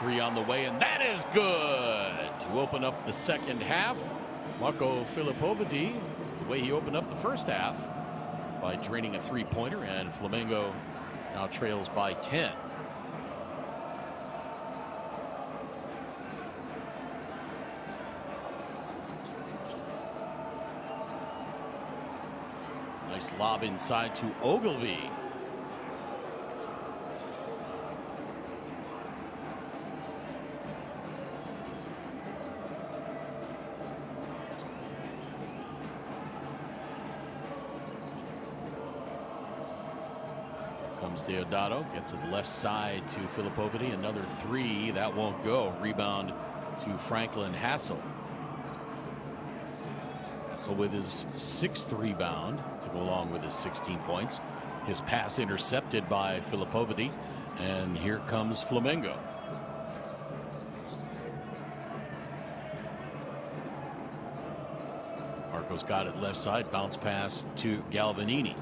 Three on the way, and that is good to open up the second half. Marco Filipovidi, it's the way he opened up the first half by draining a three-pointer, and Flamengo now trails by 10. Nice lob inside to Ogilvy. Deodato gets it left side to Filipovidi. Another three. That won't go. Rebound to Franklin Hassel. Hassel with his 6th rebound to go along with his 16 points. His pass intercepted by Filipovidi. And here comes Flamengo. Marco's got it left side. Bounce pass to Galvanini.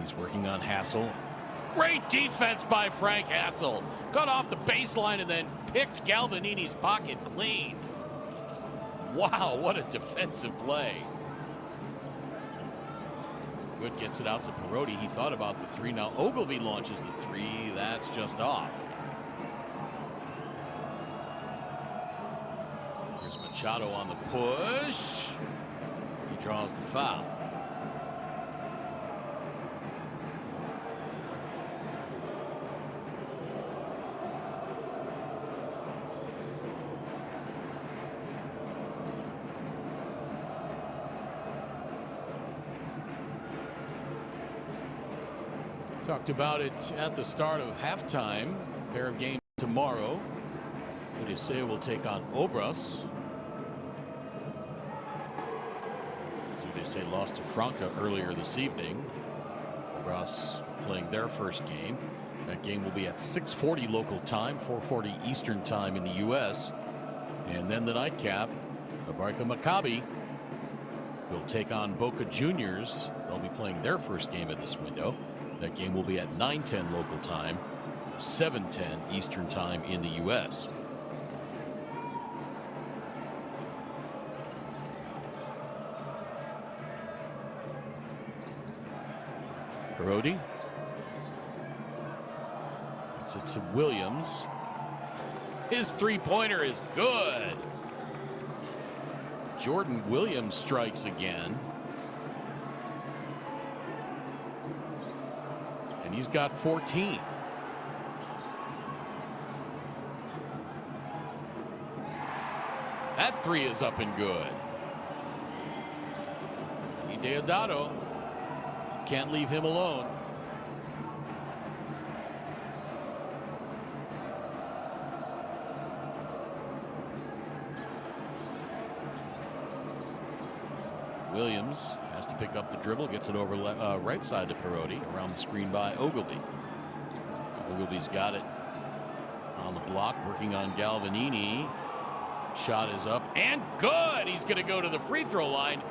He's working on Hassel. Great defense by Frank Hassel. Got off the baseline and then picked Galvanini's pocket clean. Wow, what a defensive play. Good gets it out to Perotti. He thought about the three. Now Ogilvy launches the three. That's just off. Here's Machado on the push. He draws the foul. Talked about it at the start of halftime. Pair of games tomorrow. Udc will take on Obras. Udc lost to Franca earlier this evening. Cross playing their first game. That game will be at 6:40 local time, 4:40 Eastern time in the U.S. And then the nightcap, Hebraica Macabi will take on Boca Juniors. They'll be playing their first game at this window. That game will be at 9:10 local time, 7:10 Eastern time in the U.S. Brody. It's it to Williams. His three-pointer is good. Jordan Williams strikes again. And he's got 14. That three is up and good. Deodato. Can't leave him alone. Williams has to pick up the dribble, gets it over right side to Perotti, around the screen by Ogilvy. Ogilvy's got it on the block, working on Galvanini. Shot is up and good. He's going to go to the free throw line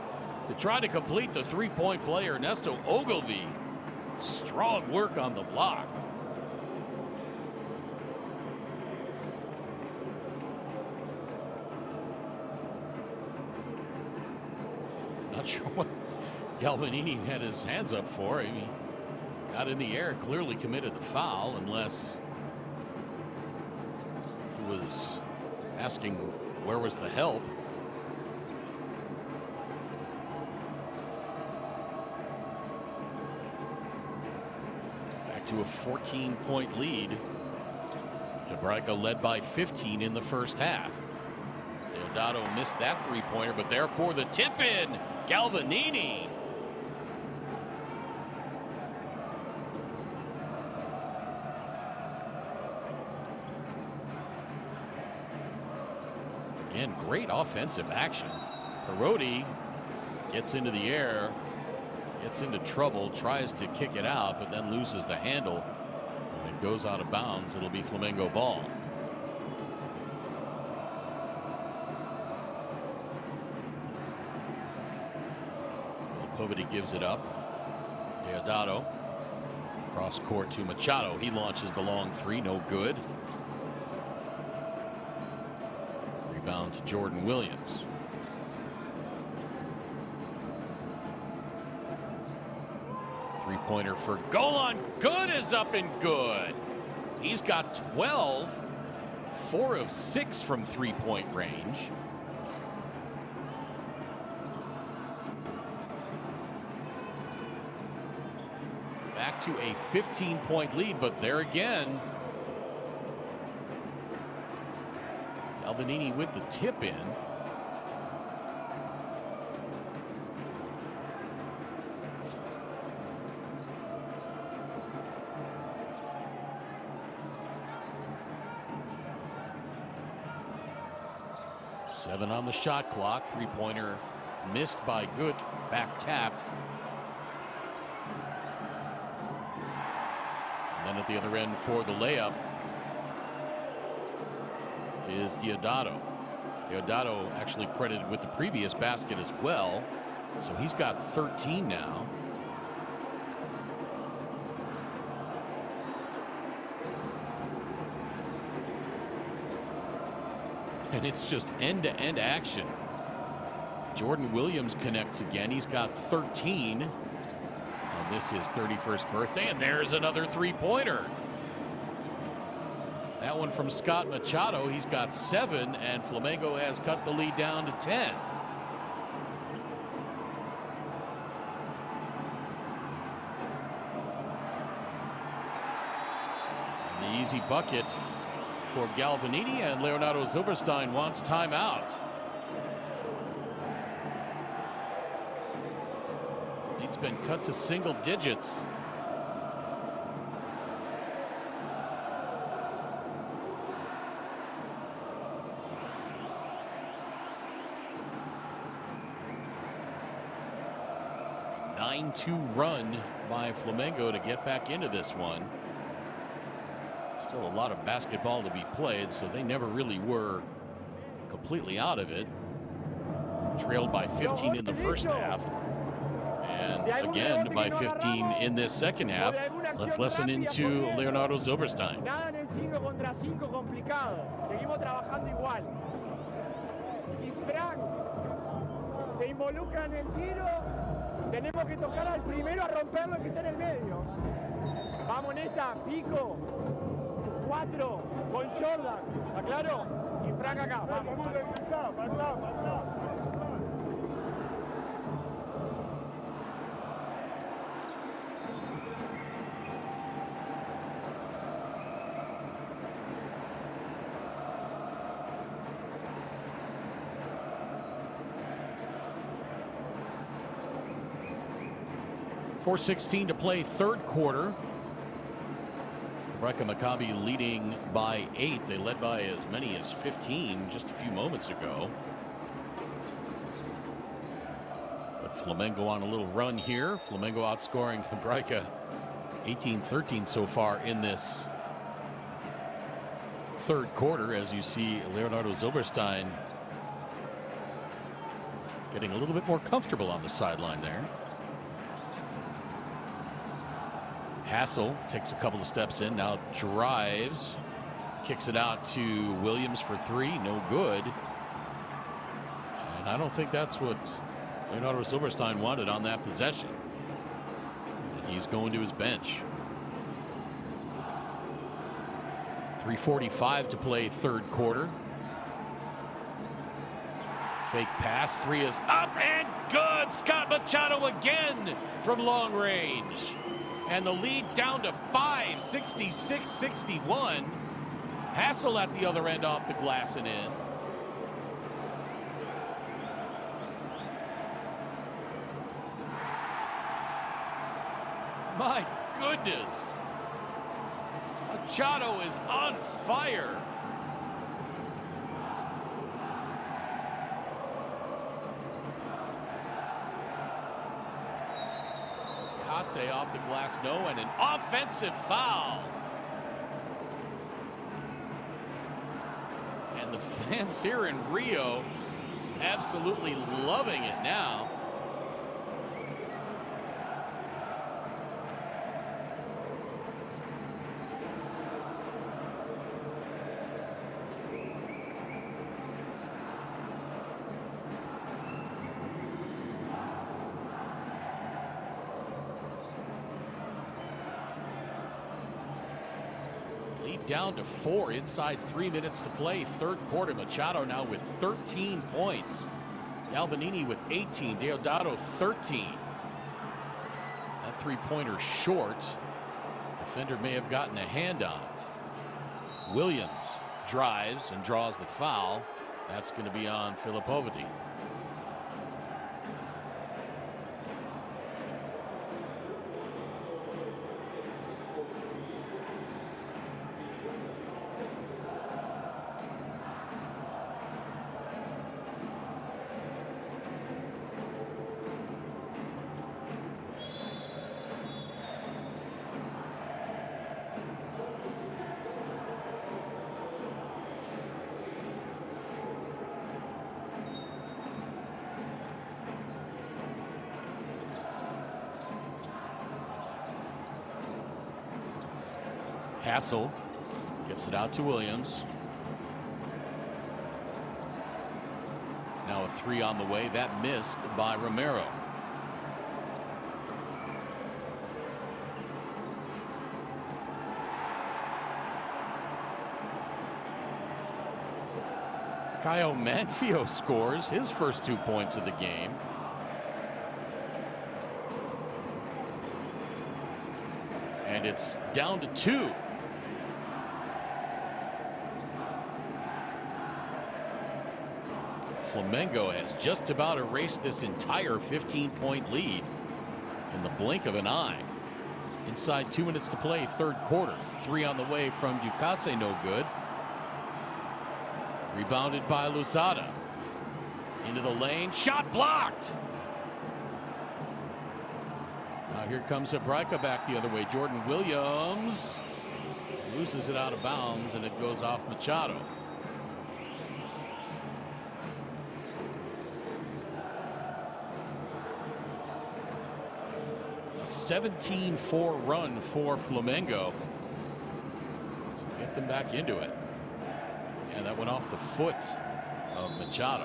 to try to complete the three-point play. Ernesto Ogilvy. Strong work on the block. Not sure what Galvanini had his hands up for. He got in the air, clearly committed the foul, unless he was asking where was the help. Back to a 14-point lead. Hebraica led by 15 in the first half. Deodato missed that three-pointer, but therefore the tip-in. Galvanini. Again, great offensive action. Perotti gets into the air, gets into trouble, tries to kick it out, but then loses the handle. And it goes out of bounds. It'll be Flamengo ball. Povedy gives it up. Deodato. Cross court to Machado. He launches the long three. No good. Rebound to Jordan Williams. Three-pointer for Golan. Good is up and good. He's got 12. 4 of 6 from three-point range. Back to a 15-point lead, but there again, Galvanini with the tip in. Seven on the shot clock. Three-pointer missed by Good. Back tapped. And at the other end for the layup is Deodato. Deodato actually credited with the previous basket as well. So he's got 13 now. And it's just end-to-end action. Jordan Williams connects again. He's got 13. On this his 31st birthday, and there's another three-pointer. That one from Scott Machado. He's got 7, and Flamengo has cut the lead down to 10. And the easy bucket for Galvanini, and Leonardo Zilberstein wants timeout. It's been cut to single digits. 9-2 run by Flamengo to get back into this one. Still a lot of basketball to be played, so they never really were completely out of it. Trailed by 15 in the first half, and again by 15 in this second half. Let's listen into Leonardo Zilberstein. Nada en el 5 contra 5 complicado. Seguimos trabajando igual. Si Frank se involucra en el tiro, tenemos que tocar al primero a romperlo que está en el medio. Vamos en esta, pico, 4 con Jordan, ¿está claro? Y Frank acá, vamos. Vamos a regresar, para atrás, para atrás. 4:16 to play, third quarter. Hebraica Macabi leading by 8. They led by as many as 15 just a few moments ago. But Flamengo on a little run here. Flamengo outscoring Hebraica 18-13 so far in this third quarter, as you see Leonardo Zilberstein getting a little bit more comfortable on the sideline there. Hassel takes a couple of steps in, now drives, kicks it out to Williams for 3, no good. And I don't think that's what Leonardo Zilberstein wanted on that possession. And he's going to his bench. 3:45 to play, third quarter. Fake pass, 3 is up and good. Scott Machado again from long range. And the lead down to 5, 66-61. Hassel at the other end off the glass and in. My goodness. Machado is on fire. Off the glass, no, and an offensive foul. And the fans here in Rio absolutely loving it now. Down to 4 inside 3 minutes to play, third quarter. Machado now with 13 points. Galvanini with 18. Deodato 13. That three-pointer short. Defender may have gotten a hand on it. Williams drives and draws the foul. That's going to be on Filipovity. Hassel gets it out to Williams. Now a 3 on the way. That missed by Romero. Caio Manfio scores his first 2 points of the game. And it's down to 2. Flamengo has just about erased this entire 15-point lead in the blink of an eye. Inside 2 minutes to play, third quarter. 3 on the way from Ducasse, no good. Rebounded by Luzada. Into the lane, shot blocked. here comes Hebraica back the other way. Jordan Williams loses it out of bounds, and it goes off Machado. A 17-4 run for Flamengo to get them back into it. And that went off the foot of Machado.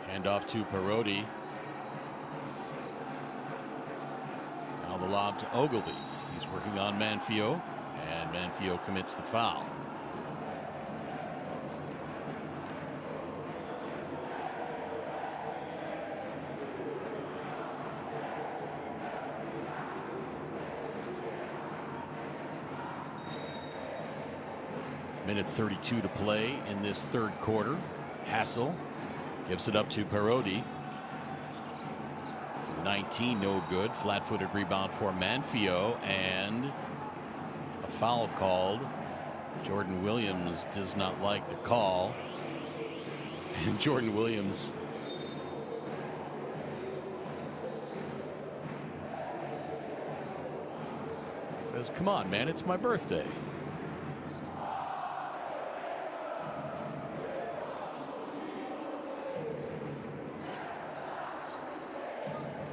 Hand off to Parodi. Now the lob to Ogilvy. He's working on Manfio, and Manfio commits the foul. Minute 32 to play in this third quarter. Hassel gives it up to Parodi. 19, no good. Flat-footed rebound for Manfio, and a foul called. Jordan Williams does not like the call, and Jordan Williams says, "Come on, man, it's my birthday."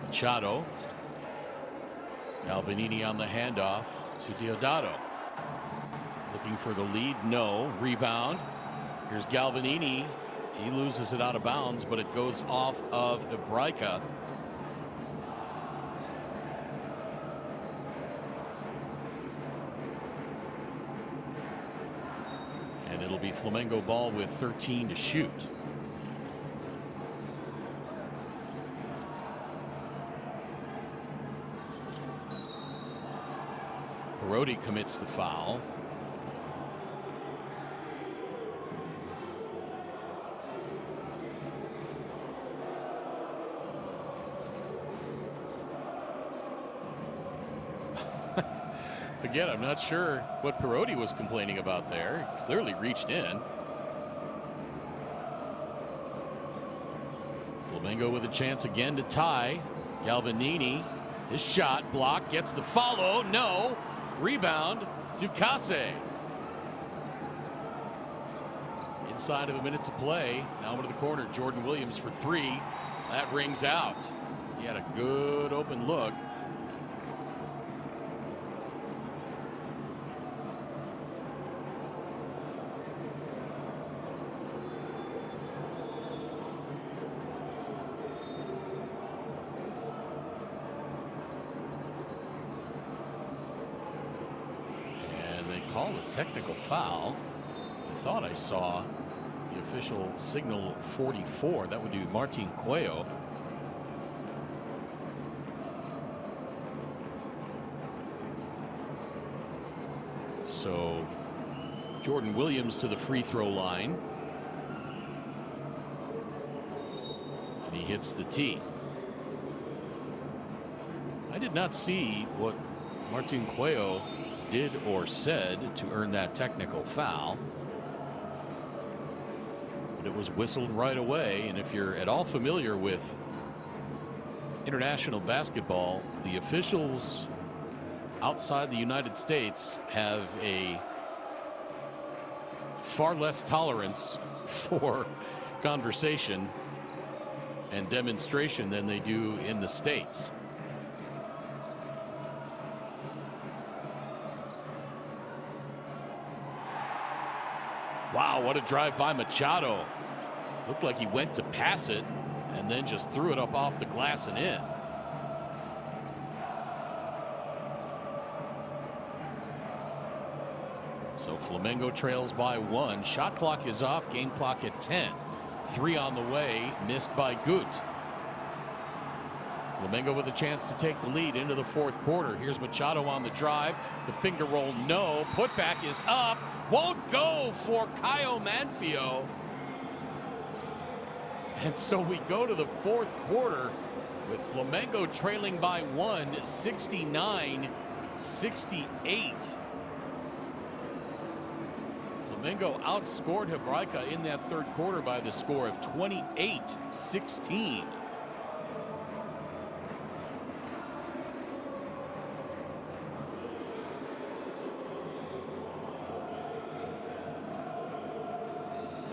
Machado. Galvanini on the handoff to Deodato. Looking for the lead. No. Rebound. Here's Galvanini. He loses it out of bounds, but it goes off of Hebraica. And it'll be Flamengo ball with 13 to shoot. Parodi commits the foul. Again, I'm not sure what Parodi was complaining about there. He clearly reached in. Flamengo with a chance again to tie. Galvanini, his shot blocked, gets the follow. No. Rebound, Ducasse. Inside of a minute to play. Now into the corner. Jordan Williams for three. That rings out. He had a good open look. Call a technical foul. I thought I saw the official signal 44. That would do Martin Cuello. So Jordan Williams to the free throw line. And he hits the tee. I did not see what Martin Cuello did or said to earn that technical foul, but it was whistled right away. And if you're at all familiar with international basketball, the officials outside the United States have a far less tolerance for conversation and demonstration than they do in the States. Wow, what a drive by Machado. Looked like he went to pass it and then just threw it up off the glass and in. So Flamengo trails by 1. Shot clock is off. Game clock at 10. 3 on the way. Missed by Gut. Flamengo with a chance to take the lead into the fourth quarter. Here's Machado on the drive. The finger roll, no. Putback is up. Won't go for Caio Manfio. And so we go to the fourth quarter with Flamengo trailing by one, 69-68. Flamengo outscored Hebraica in that third quarter by the score of 28-16.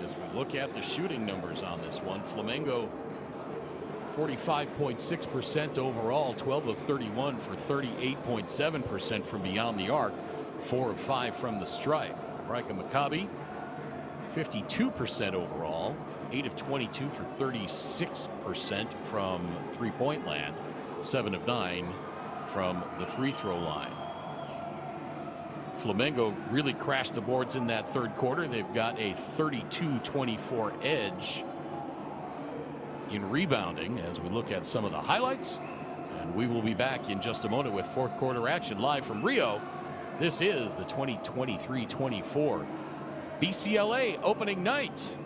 As we look at the shooting numbers on this one, Flamengo 45.6% overall, 12 of 31 for 38.7% from beyond the arc, 4 of 5 from the stripe. Hebraica Macabi 52% overall, 8 of 22 for 36% from three-point land, 7 of 9 from the free throw line. Flamengo really crashed the boards in that third quarter. They've got a 32-24 edge in rebounding as we look at some of the highlights. And we will be back in just a moment with fourth quarter action live from Rio. This is the 2023-24 BCLA opening night.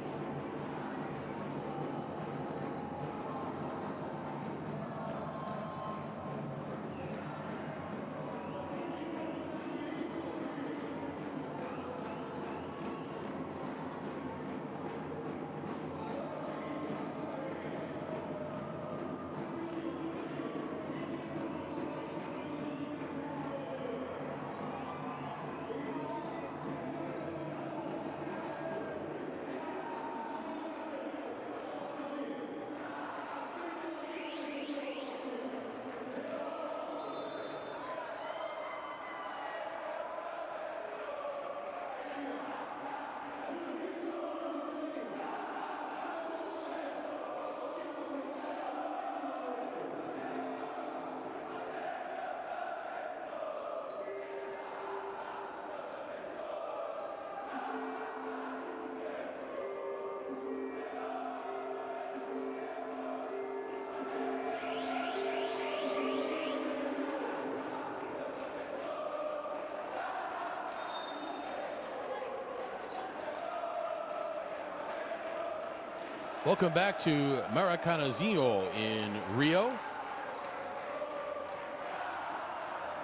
Welcome back to Maracanazinho in Rio.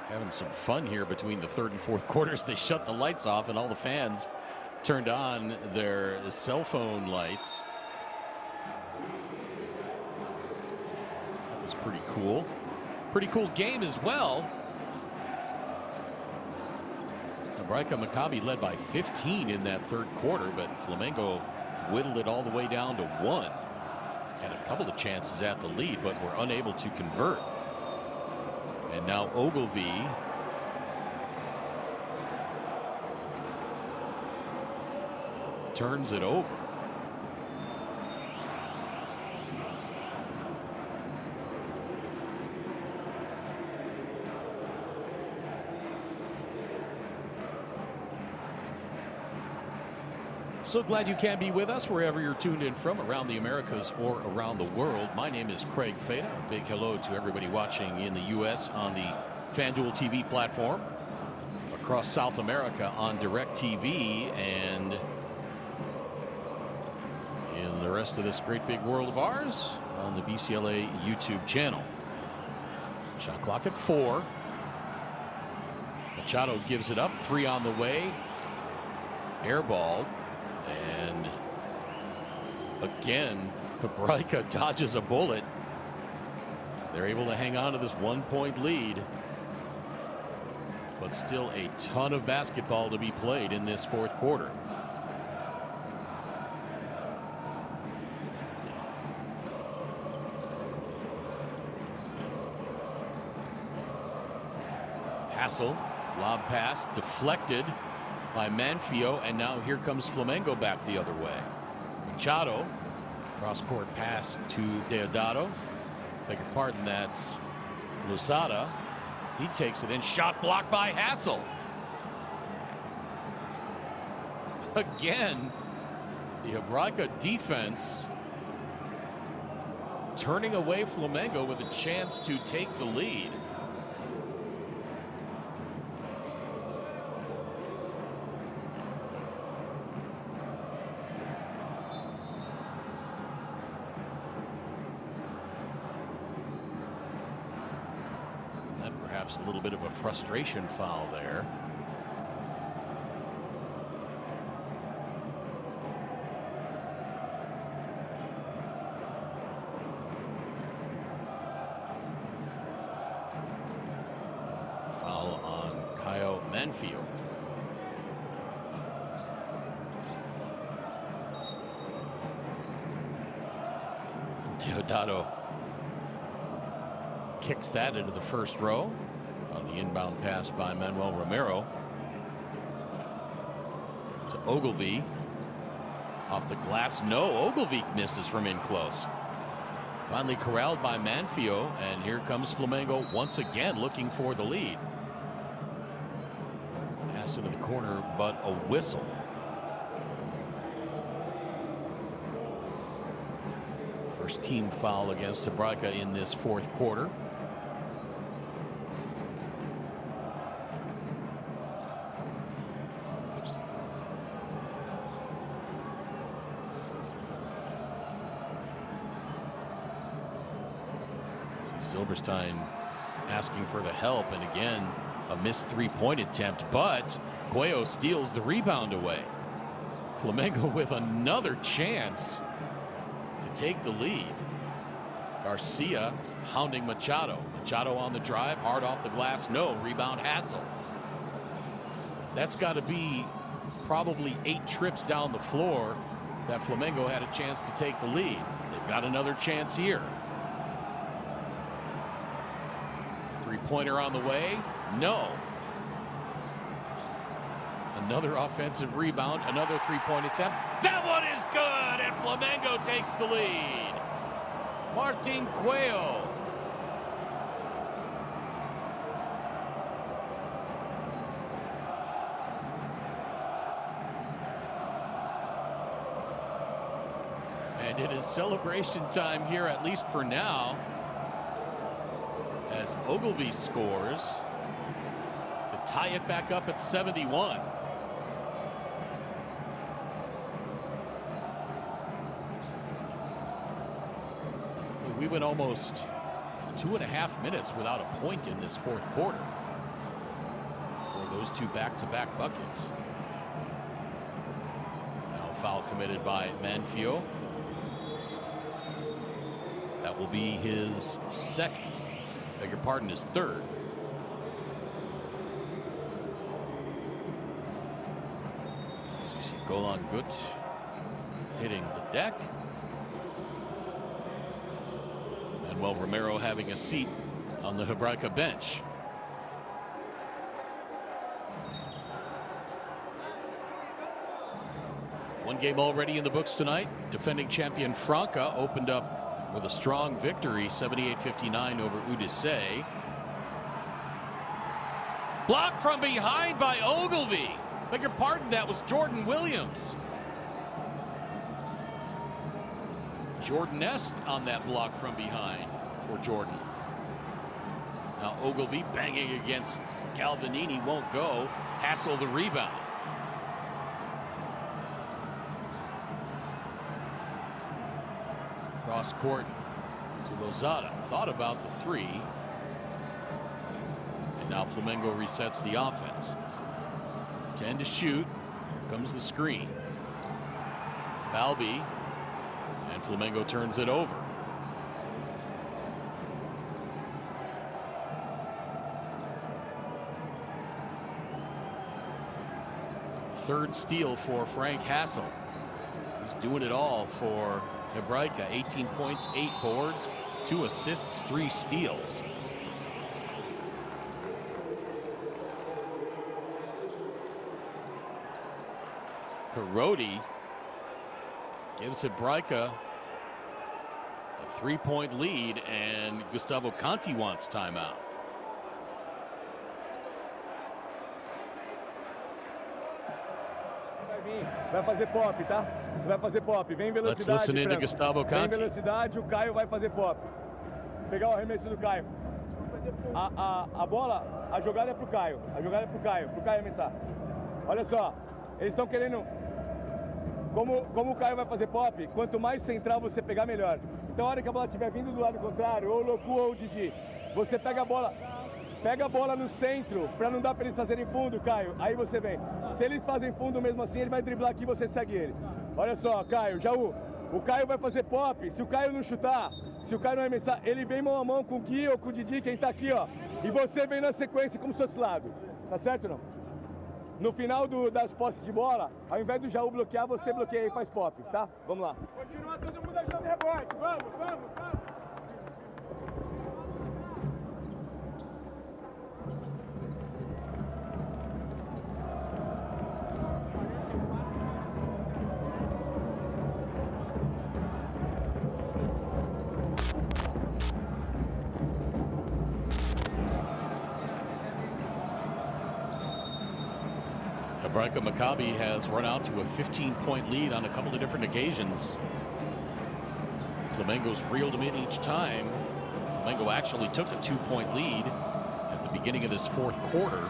Having some fun here between the third and fourth quarters. They shut the lights off and all the fans turned on their cell phone lights. That was pretty cool. Pretty cool game as well. Hebraica Macabi led by 15 in that third quarter, but Flamengo whittled it all the way down to 1. Had a couple of chances at the lead, but were unable to convert. And now Ogilvy turns it over. So glad you can be with us wherever you're tuned in from, around the Americas or around the world. My name is Craig Feda. A big hello to everybody watching in the U.S. on the FanDuel TV platform, across South America on DirecTV, and in the rest of this great big world of ours on the BCLA YouTube channel. Shot clock at 4. Machado gives it up. 3 on the way. Airballed. And again, Hebraica dodges a bullet. They're able to hang on to this 1-point lead. But still a ton of basketball to be played in this fourth quarter. Hassel, lob pass, deflected by Manfio, and now here comes Flamengo back the other way. Machado, cross-court pass to Deodato. Beg your pardon, that's Losada. He takes it in, shot blocked by Hassel. Again, the Hebraica defense turning away Flamengo with a chance to take the lead. And perhaps a little bit of a frustration foul there. Manfield. Deodato kicks that into the first row on the inbound pass by Manuel Romero to Ogilvy. Off the glass, no. Ogilvy misses from in close. Finally corralled by Manfio, and here comes Flamengo once again looking for the lead. Pass into the corner, but a whistle. First team foul against Hebraica in this fourth quarter. Silberstein asking for the help, and again a missed three-point attempt, but Cuello steals the rebound away. Flamengo with another chance to take the lead. Garcia hounding Machado. Machado on the drive, hard off the glass, no. Rebound Hassel. That's got to be probably 8 trips down the floor that Flamengo had a chance to take the lead. They've got another chance here. Three-pointer on the way. No. Another offensive rebound, another three-point attempt. That one is good, and Flamengo takes the lead. Martin Cuello. And it is celebration time here, at least for now, as Ogilvy scores to tie it back up at 71. We went almost 2.5 minutes without a point in this fourth quarter for those two back-to-back buckets. Now a foul committed by Manfio. That will be his second. Beg your pardon, his third. As we see Golan Gut hitting the deck. Manuel Romero having a seat on the Hebraica bench. One game already in the books tonight. Defending champion Franca opened up with a strong victory, 78-59 over Udise. Blocked from behind by Ogilvy. Beg your pardon, that was Jordan Williams. Jordan-esque on that block from behind for Jordan. Now Ogilvy banging against Galvanini, won't go. Hassel the rebound. Cross court to Lozada. Thought about the three. And now Flamengo resets the offense. 10 to shoot. Here comes the screen. Balbi. And Flamengo turns it over. Third steal for Frank Hassel. He's doing it all for Hebraica. 18 points, 8 boards, 2 assists, 3 steals. Herodi gives Hebraica a 3-point lead, and Gustavo Conti wants timeout. Vai fazer pop, tá? Você vai fazer pop. Vem velocidade. Let's listen in to Gustavo Vem Conte. velocidade, o Caio vai fazer pop. Pegar o arremesso do Caio. A bola, a jogada é pro Caio. A jogada é pro Caio arremessar. Olha só, eles estão querendo... Como o Caio vai fazer pop, quanto mais central você pegar, melhor. Então, a hora que a bola estiver vindo do lado contrário, ou o Locu ou o Didi, você pega a bola no centro, pra não dar pra eles fazerem fundo, Caio. Aí você vem. Se eles fazem fundo mesmo assim, ele vai driblar aqui e você segue ele. Olha só, Caio, Jaú, o Caio vai fazer pop. Se o Caio não chutar, se o Caio não arremessar, ele vem mão a mão com o Gui ou com o Didi, quem tá aqui, ó. E você vem na sequência como se fosse lado. Tá certo ou não? No final das posses de bola, ao invés do Jaú bloquear, você bloqueia e faz pop, tá? Vamos lá. Continua todo mundo achando rebote. Vamos, vamos, vamos. Hebraica Macabi has run out to a 15-point lead on a couple of different occasions. Flamengo's reeled them in each time. Flamengo actually took a 2-point lead at the beginning of this fourth quarter.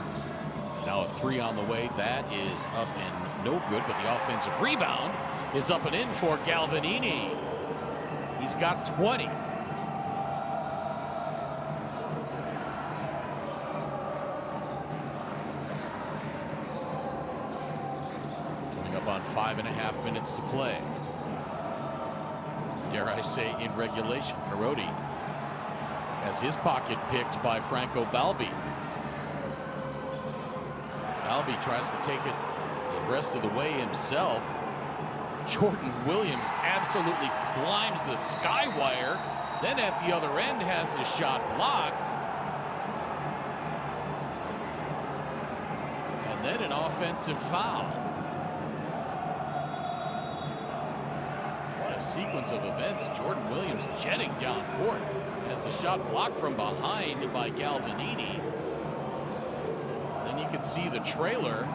Now a 3 on the way. That is up and no good, but the offensive rebound is up and in for Galvanini. He's got 20. On 5.5 minutes to play. Dare I say in regulation. Parodi has his pocket picked by Franco Balbi. Balbi tries to take it the rest of the way himself. Jordan Williams absolutely climbs the sky wire. Then at the other end has his shot blocked. And then an offensive foul. Sequence of events. Jordan Williams jetting down court as the shot blocked from behind by Galvanini. Then you can see the trailer.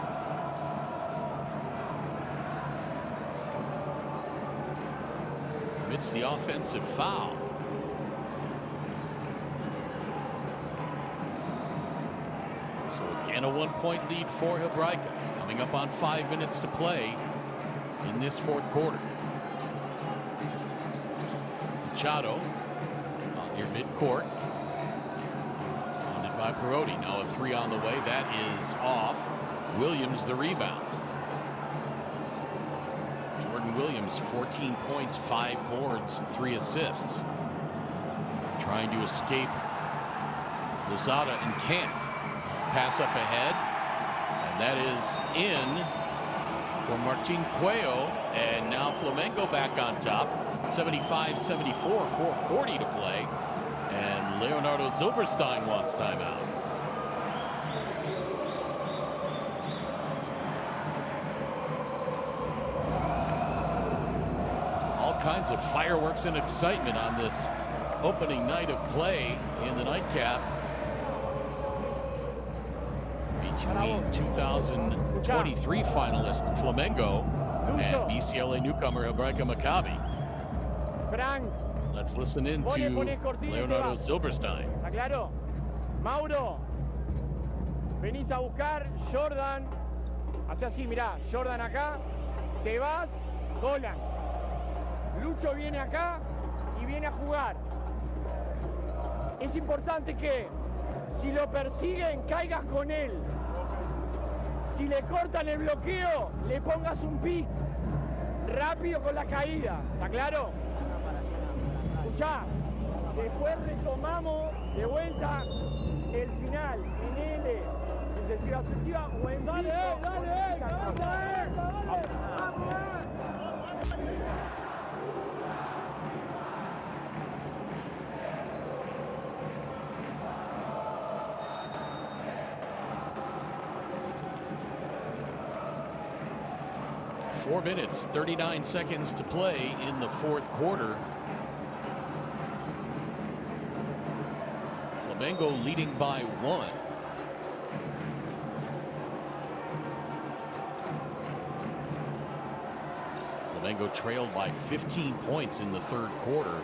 Commits the offensive foul. So again, a 1-point lead for Hebraica. Coming up on 5 minutes to play in this fourth quarter. Machado near midcourt. Funded by Parodi. Now a 3 on the way. That is off. Williams the rebound. Jordan Williams 14 points, 5 boards, 3 assists. Trying to escape Lozada and can't. Pass up ahead. And that is in for Martin Cuello. And now Flamengo back on top. 75-74, 4:40 to play, and Leonardo Zilberstein wants timeout. All kinds of fireworks and excitement on this opening night of play in the nightcap between 2023 finalist Flamengo and BCLA newcomer Hebraica Macabi. Let's listen in to Leonardo Zilberstein. ¿Está claro? Mauro, venís a buscar Jordan. Hace así, mirá, Jordan acá, te vas, Golan. Lucho viene acá y viene a jugar. Es importante que si lo persiguen, caigas con él. Si le cortan el bloqueo, le pongas un pick rápido con la caída. ¿Está claro? Escuchá, después retomamos de vuelta el final en L, sucesiva, sucesiva o en dale, dale, vamos. 4 minutes, 39 seconds to play in the fourth quarter. Flamengo leading by 1. Flamengo trailed by 15 points in the third quarter.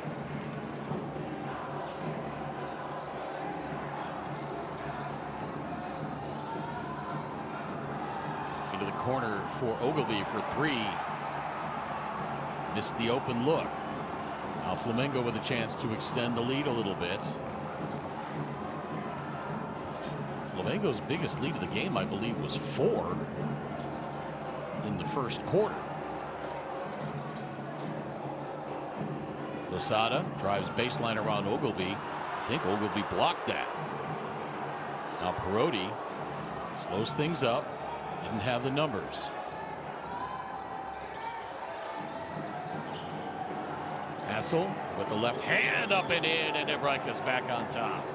Into the corner for Ogilvy for three. Missed the open look. Now Flamengo with a chance to extend the lead a little bit. Flamengo's biggest lead of the game, I believe, was 4 in the first quarter. Losada drives baseline around Ogilvy. I think Ogilvy blocked that. Now Perotti slows things up. Didn't have the numbers. Hassel with the left hand up and in, and Hebraica's back on top.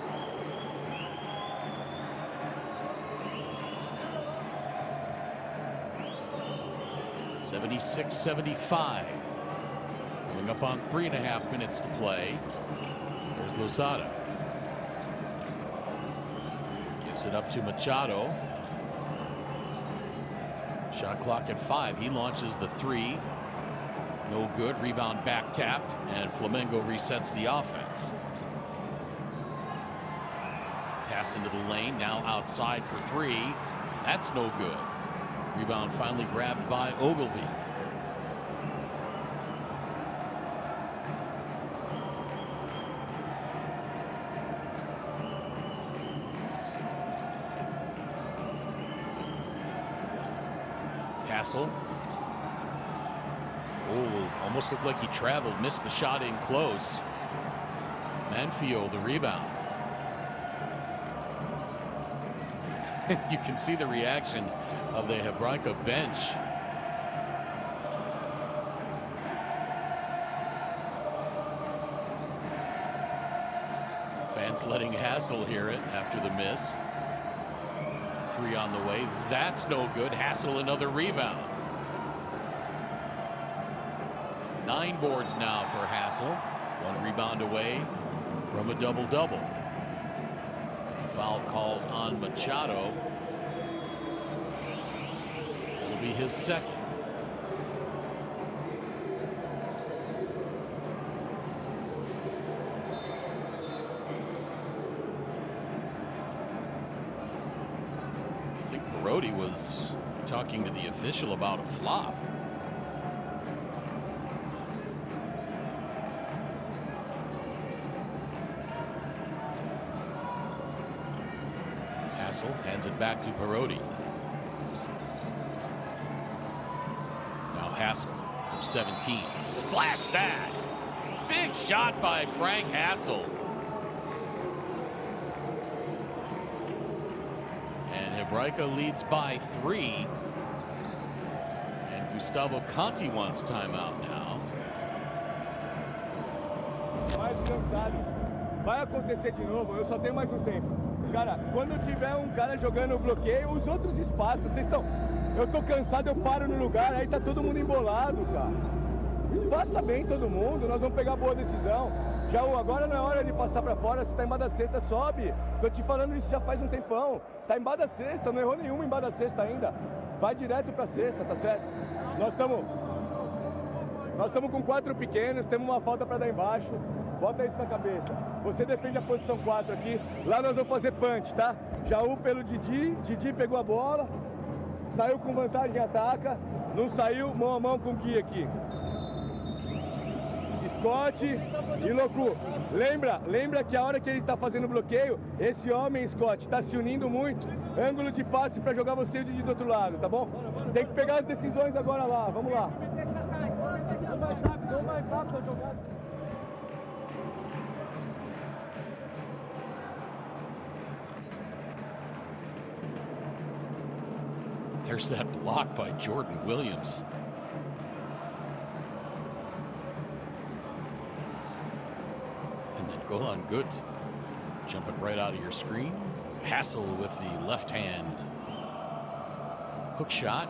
(76-75). Coming up on 3.5 minutes to play. There's Losada. Gives it up to Machado. Shot clock at 5. He launches the 3. No good. Rebound back tapped, and Flamengo resets the offense. Pass into the lane, now outside for 3. That's no good. Rebound finally grabbed by Ogilvy. Hassel. Oh, almost looked like he traveled, missed the shot in close. Manfio the rebound. You can see the reaction of the Hebraica bench. Fans letting Hassel hear it after the miss. 3 on the way. That's no good. Hassel another rebound. 9 boards now for Hassel. 1 rebound away from a double-double. Foul called on Machado. It'll be his second. I think Perotti was talking to the official about a flop. Hassel hands it back to Perotti. Now Hassel from 17. Splash that! Big shot by Frank Hassel. And Hebraica leads by 3. And Gustavo Conti wants timeout now. Mais cansados. Vai acontecer de novo, eu só tenho mais tempo. Cara, quando tiver cara jogando bloqueio, os outros espaços, vocês estão... Eu tô cansado, eu paro no lugar, aí tá todo mundo embolado, cara. Espaça bem todo mundo, nós vamos pegar boa decisão. Já agora não é hora de passar pra fora, se tá embaixo da cesta, sobe. Tô te falando isso já faz um tempão. Tá embaixo da cesta, não errou nenhuma embaixo da cesta ainda. Vai direto pra cesta, tá certo? Nós estamos com 4 pequenos, temos uma falta pra dar embaixo. Bota isso na cabeça. Você defende a posição 4 aqui. Lá nós vamos fazer punch, tá? Jaú pelo Didi. Didi pegou a bola. Saiu com vantagem e ataca. Não saiu, mão a mão com o Gui aqui. Scott e Locu. Lembra que a hora que ele tá fazendo bloqueio, esse homem, Scott, tá se unindo muito. Ângulo de passe pra jogar você e o Didi do outro lado, tá bom? Tem que pegar as decisões agora lá. Vamos lá. Vamos mais rápido a jogada. There's that block by Jordan Williams. And then Golan Good jumping right out of your screen. Hassel with the left hand hook shot.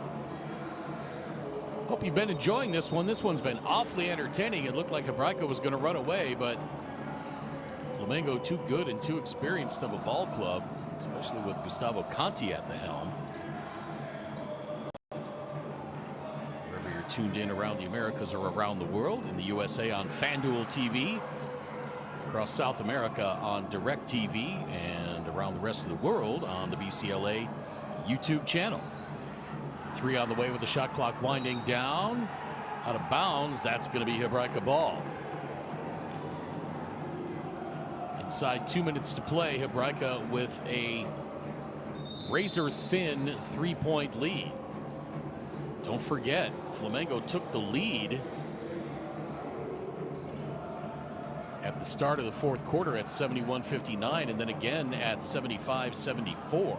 Hope you've been enjoying this one. This one's been awfully entertaining. It looked like Hebraica was going to run away, but Flamengo too good and too experienced of a ball club, especially with Gustavo Conti at the helm. tuned in around the Americas or around the world. In the USA on FanDuel TV, across South America on DirecTV, and around the rest of the world on the BCLA YouTube channel. 3 on the way with the shot clock winding down. Out of bounds, that's going to be Hebraica ball. Inside 2 minutes to play, Hebraica with a razor-thin 3-point lead. Don't forget, Flamengo took the lead at the start of the fourth quarter at 71-59, and then again at 75-74.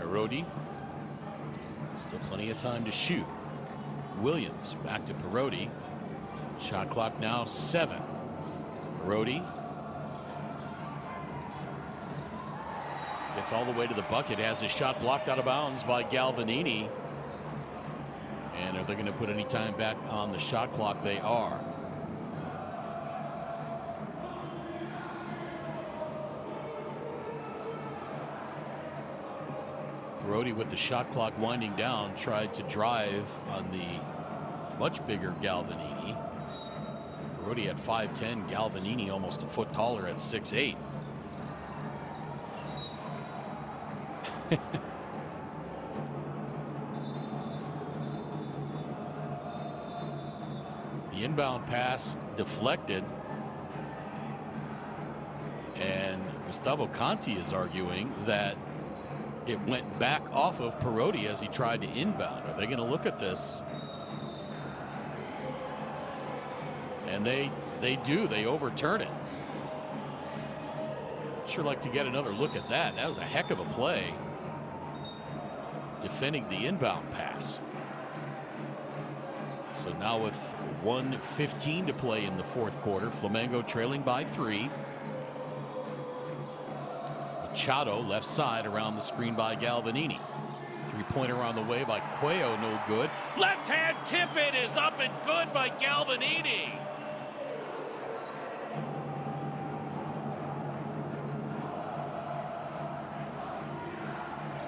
Parodi, still plenty of time to shoot. Williams back to Parodi. Shot clock now 7. Parodi gets all the way to the bucket, has his shot blocked out of bounds by Galvanini. And are they going to put any time back on the shot clock? They are. Parodi, with the shot clock winding down, tried to drive on the much bigger Galvanini. Parodi at 5'10", Galvanini almost a foot taller at 6'8". The inbound pass deflected, and Gustavo Conti is arguing that it went back off of Parodi as he tried to inbound. Are they going to look at this? And they do. They overturn it. Sure like to get another look at that. That was a heck of a play, defending the inbound pass. So now with 1:15 to play in the fourth quarter, Flamengo trailing by 3. Machado left side around the screen by Galvanini. 3-pointer on the way by Cuello, no good. Left hand tip in is up and good by Galvanini.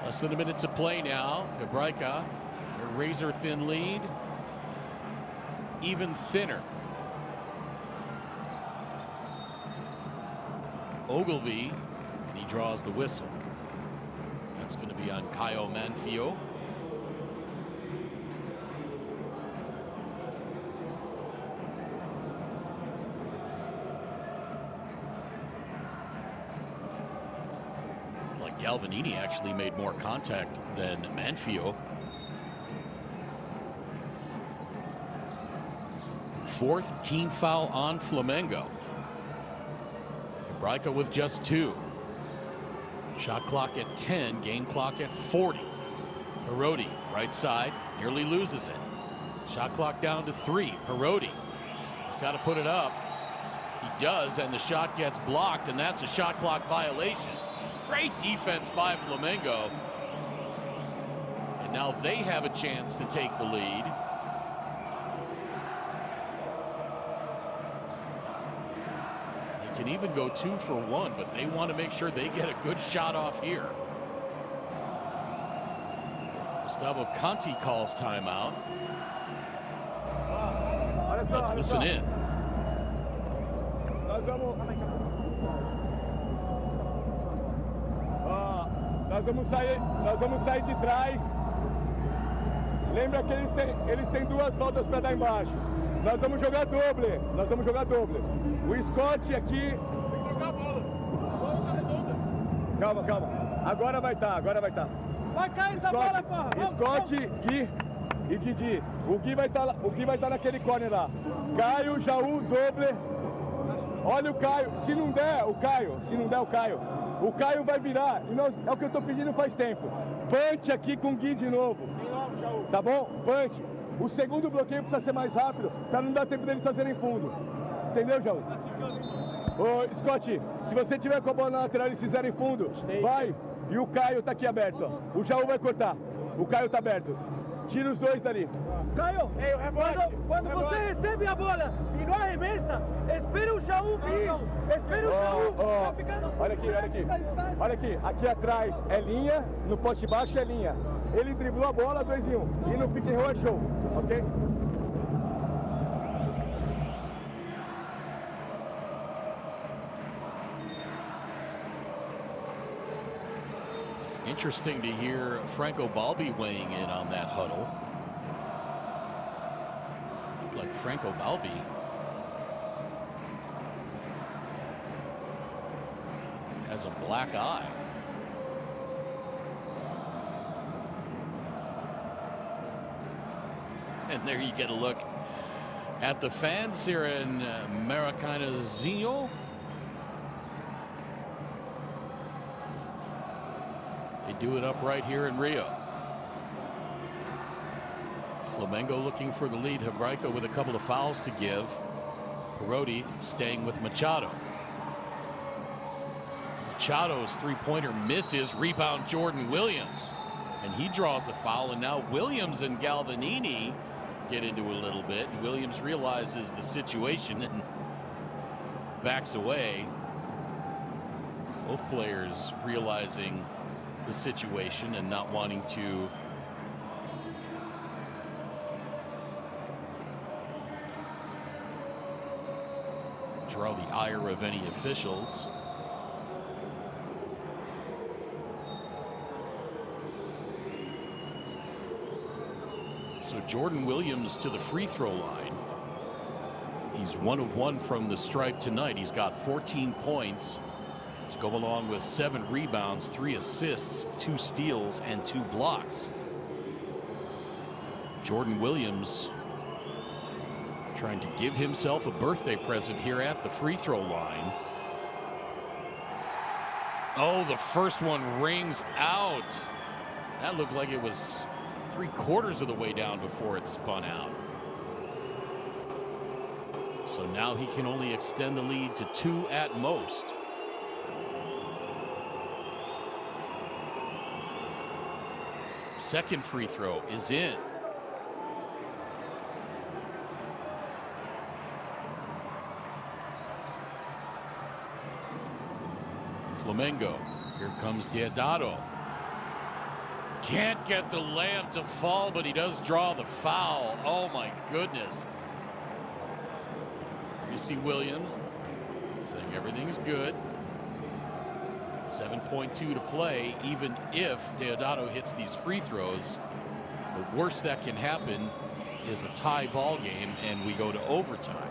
Less than a minute to play now. Hebraica, their razor-thin lead, even thinner. Ogilvy, and he draws the whistle. That's going to be on Caio Manfio. Like Galvanini actually made more contact than Manfio. Fourth team foul on Flamengo. Hebraica with just 2. Shot clock at 10, game clock at 40. Parodi, right side, nearly loses it. Shot clock down to 3. Parodi, he's got to put it up. He does, and the shot gets blocked, and that's a shot clock violation. Great defense by Flamengo. And now they have a chance to take the lead. Can even go 2 for 1, but they want to make sure they get a good shot off here. Gustavo Conti calls timeout. Let's listen in. Nós vamos sair de trás. Lembra que eles têm 2 faltas para dar embaixo. Nós vamos jogar doble. O Scott aqui. Tem que trocar a bola. Bola redonda. Calma. Agora vai estar. Vai cair essa bola, porra. Scott, Gui e Didi. O Gui vai estar naquele corner lá. Caio, Jaú, doble. Olha o Caio. Se não der o Caio. O Caio vai virar. E é o que eu tô pedindo faz tempo. Punch aqui com o Gui de novo. Tá bom? Punch. O segundo bloqueio precisa ser mais rápido para não dar tempo deles fazerem fundo. Entendeu, Jaú? Ô, Scott, se você tiver com a bola na lateral e eles fizerem fundo, vai. E o Caio tá aqui aberto, ó. O Jaú vai cortar. O Caio tá aberto. Tira os 2 dali. Caio, quando você recebe a bola e não arremessa, espera o Jaú vir. Espera o Jaú. Tá ficando... Olha aqui, olha aqui. Olha aqui. Aqui atrás é linha, no poste baixo é linha. Ele driblou a bola, 2 em 1. E no pick and roll é show, ok? Interesting to hear Franco Balbi weighing in on that huddle. Like Franco Balbi has a black eye. And there you get a look at the fans here in Maracanazinho. They do it up right here in Rio. Flamengo looking for the lead. Hebraica with a couple of fouls to give. Parodi staying with Machado. Machado's three-pointer misses. Rebound Jordan Williams. And he draws the foul, and now Williams and Galvanini get into it a little bit. And Williams realizes the situation and backs away. Both players realizing the situation and not wanting to draw the ire of any officials. So Jordan Williams to the free throw line. He's 1 of 1 from the stripe tonight. He's got 14 points to go along with 7 rebounds, 3 assists, 2 steals, and 2 blocks. Jordan Williams trying to give himself a birthday present here at the free throw line. Oh, the first one rings out. That looked like it was 3/4 of the way down before it spun out. So now he can only extend the lead to 2 at most. Second free throw is in. Flamengo. Here comes Deodato. Can't get the layup to fall, but he does draw the foul. Oh my goodness. You see Williams saying everything's good. 7.2 to play. Even if Deodato hits these free throws, the worst that can happen is a tie ball game and we go to overtime.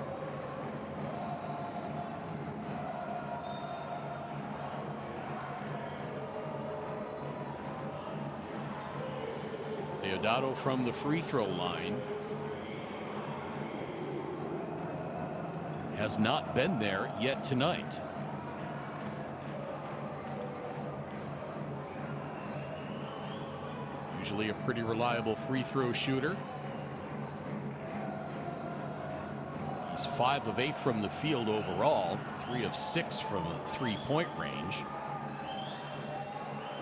Deodato from the free throw line has not been there yet tonight. Usually a pretty reliable free throw shooter. He's 5 of 8 from the field overall, 3 of 6 from a 3-point range.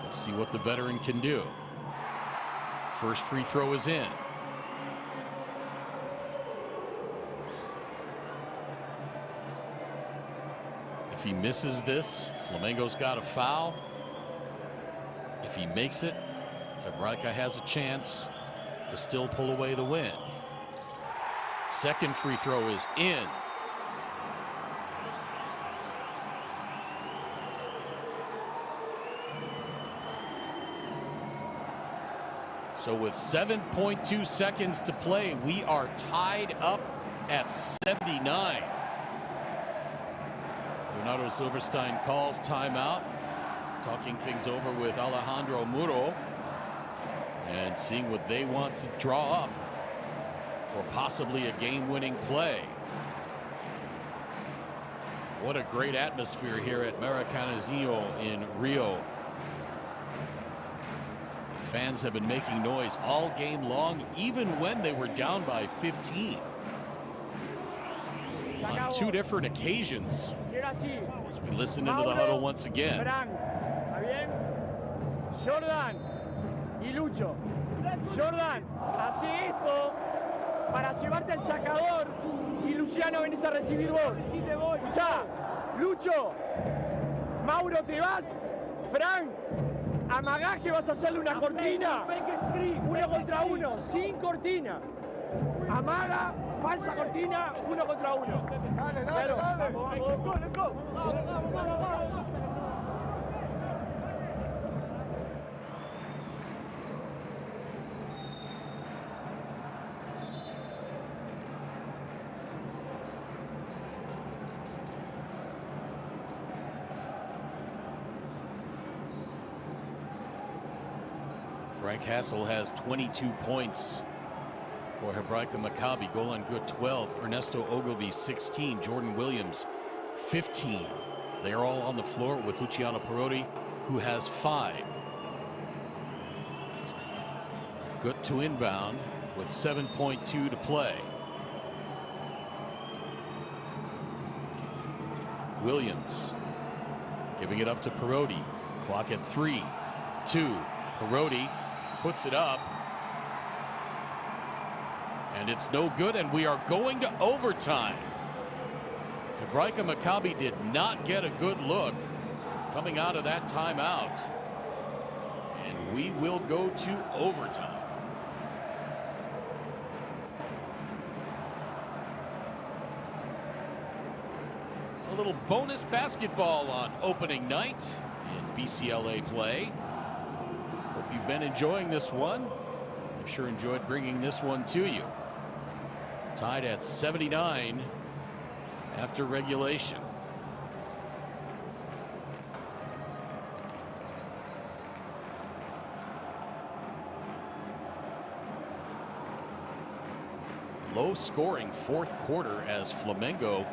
Let's see what the veteran can do. First free throw is in. If he misses this, Flamengo's got a foul. If he makes it, Hebraica has a chance to still pull away the win. Second free throw is in. So with 7.2 seconds to play, we are tied up at 79. Leonardo Silverstein calls timeout, talking things over with Alejandro Muro and seeing what they want to draw up for possibly a game-winning play. What a great atmosphere here at Maracanazinho in Rio. Fans have been making noise all game long, even when they were down by 15. On 2 different occasions. As we listen into the huddle once again. Jordan y Lucho. Jordan, así esto para llevarte el sacador y Luciano, venís a recibir vos. Escuchá, Lucho, Mauro, ¿te vas? Frank, amagás que vas a hacerle una cortina. 1 contra 1, sin cortina. Amaga, falsa cortina, 1 contra 1. Dale, Claro. dale. Vamos. Let's go. Vamos. Frank Hassel has 22 points for Hebraica Macabi. Goal on good 12. Ernesto Ogilvy 16. Jordan Williams 15. They are all on the floor with Luciano Perotti, who has 5. Good to inbound with 7.2 to play. Williams giving it up to Perotti. Clock at 3, 2. Perotti puts it up, and it's no good, and we are going to overtime. Hebraica Macabi did not get a good look coming out of that timeout, and we will go to overtime. A little bonus basketball on opening night in BCLA play. Hope you've been enjoying this one. I sure enjoyed bringing this one to you. Tied at 79 after regulation. Low scoring fourth quarter as Flamengo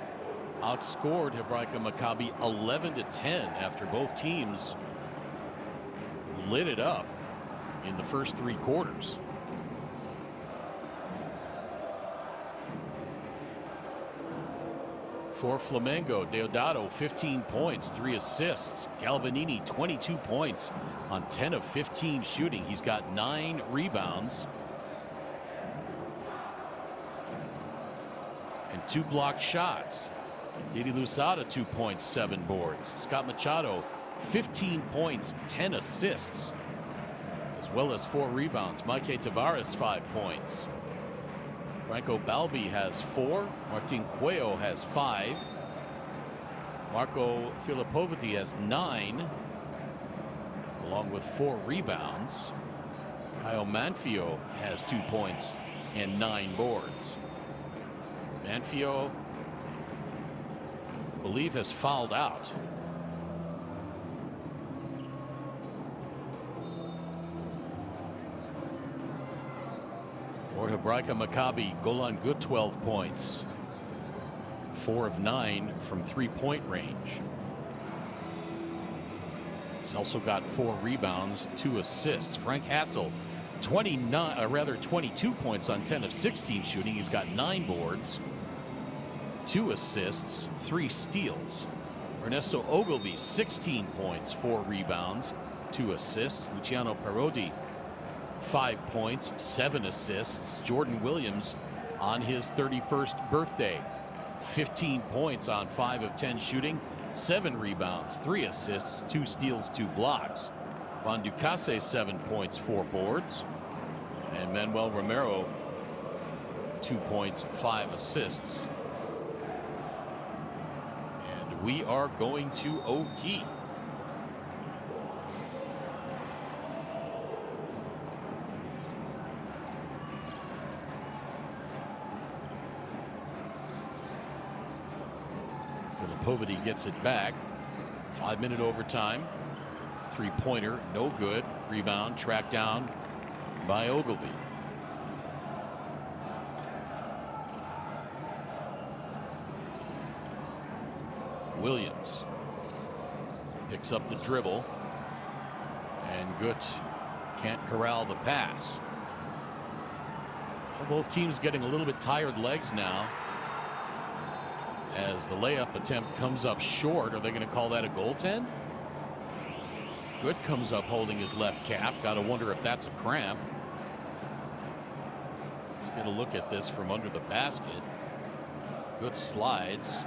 outscored Hebraica Macabi 11-10 after both teams lit it up in the first 3 quarters. For Flamengo, Deodato 15 points, 3 assists. Galvanini 22 points on 10 of 15 shooting. He's got 9 rebounds and 2 blocked shots. Didi Lusada 2 points, 7 boards. Scott Machado 15 points, 10 assists, as well as 4 rebounds. Mike Tavares 5 points. Franco Balbi has 4. Martin Cuello has 5. Marco Filippoviti has 9, along with 4 rebounds. Kyle Manfio has 2 points and 9 boards. Manfio, I believe, has fouled out. For Hebraica Macabi, Golan Good 12 points. 4 of 9 from 3-point range. He's also got 4 rebounds, 2 assists. Frank Hassel, 22 points on 10 of 16 shooting. He's got 9 boards, 2 assists, 3 steals. Ernesto Ogilvy, 16 points, 4 rebounds, 2 assists. Luciano Perotti, 5 points, 7 assists. Jordan Williams on his 31st birthday, 15 points on 5 of 10 shooting, 7 rebounds, 3 assists, 2 steals, 2 blocks. Juan Ducase, 7 points, 4 boards. And Manuel Romero, 2 points, 5 assists. And we are going to OT. Filippoviti gets it back. 5-minute overtime. 3-pointer, no good. Rebound, tracked down by Ogilvy. Williams picks up the dribble, and Gut can't corral the pass. Both teams getting a little bit tired legs now, as the layup attempt comes up short. Are they going to call that a goaltend? Good comes up holding his left calf. Got to wonder if that's a cramp. Let's get a look at this from under the basket. good slides.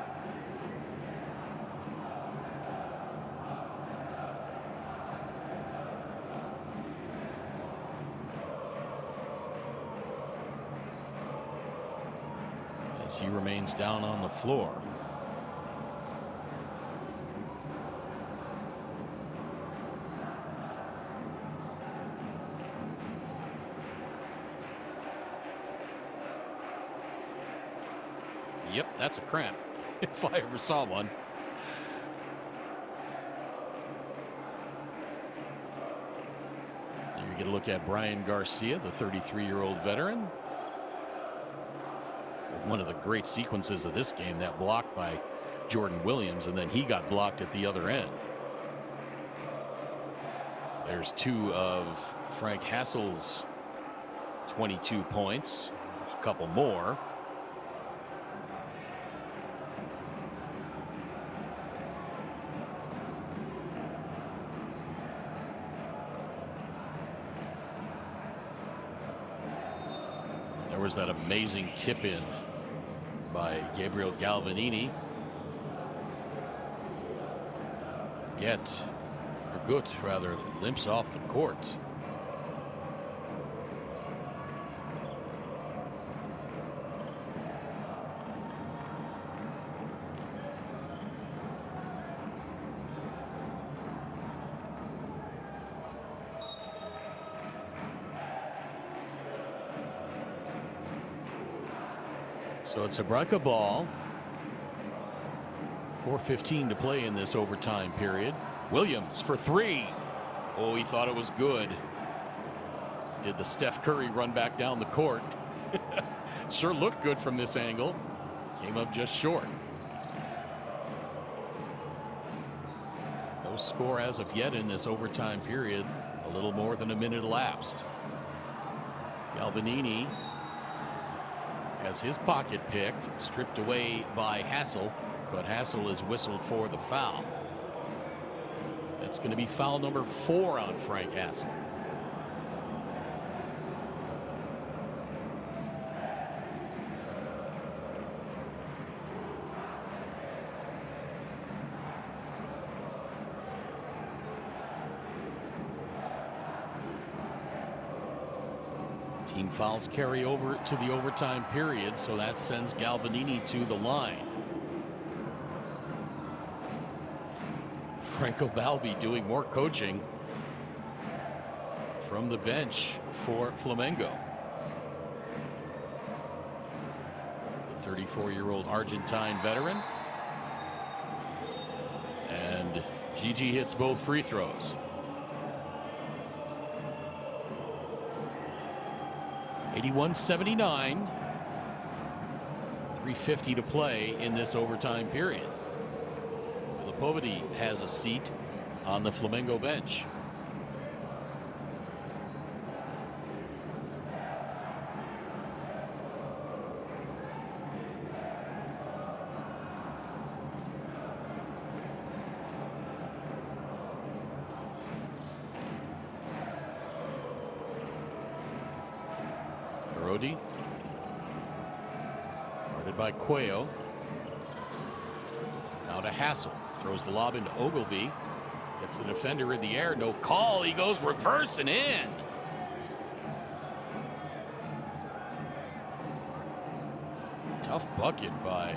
As he remains down on the floor. Yep, that's a cramp, if I ever saw one. There you get a look at Brian Garcia, the 33-year-old veteran. One of the great sequences of this game, that block by Jordan Williams, and then he got blocked at the other end. There's 2 of Frank Hassel's 22 points, a couple more. There was that amazing tip in by Gabriel Galvanini. Gut rather limps off the court. So it's a Hebraica ball. 4:15 to play in this overtime period. Williams for 3. Oh, he thought it was good. Did the Steph Curry run back down the court? Sure looked good from this angle. Came up just short. No score as of yet in this overtime period. A little more than a minute elapsed. Galvanini has his pocket picked, stripped away by Hassel, but Hassel is whistled for the foul. That's going to be foul number 4 on Frank Hassel. Team fouls carry over to the overtime period, so that sends Galvanini to the line. Franco Balbi doing more coaching from the bench for Flamengo. The 34-year-old Argentine veteran. And Gigi hits both free throws. 81-79. 3:50 to play in this overtime period. Povedi has a seat on the Flamengo bench. Brody, guarded by Cuello. Now to Hassel. Throws the lob into Ogilvy. Gets the defender in the air. No call. He goes reverse and in. Tough bucket by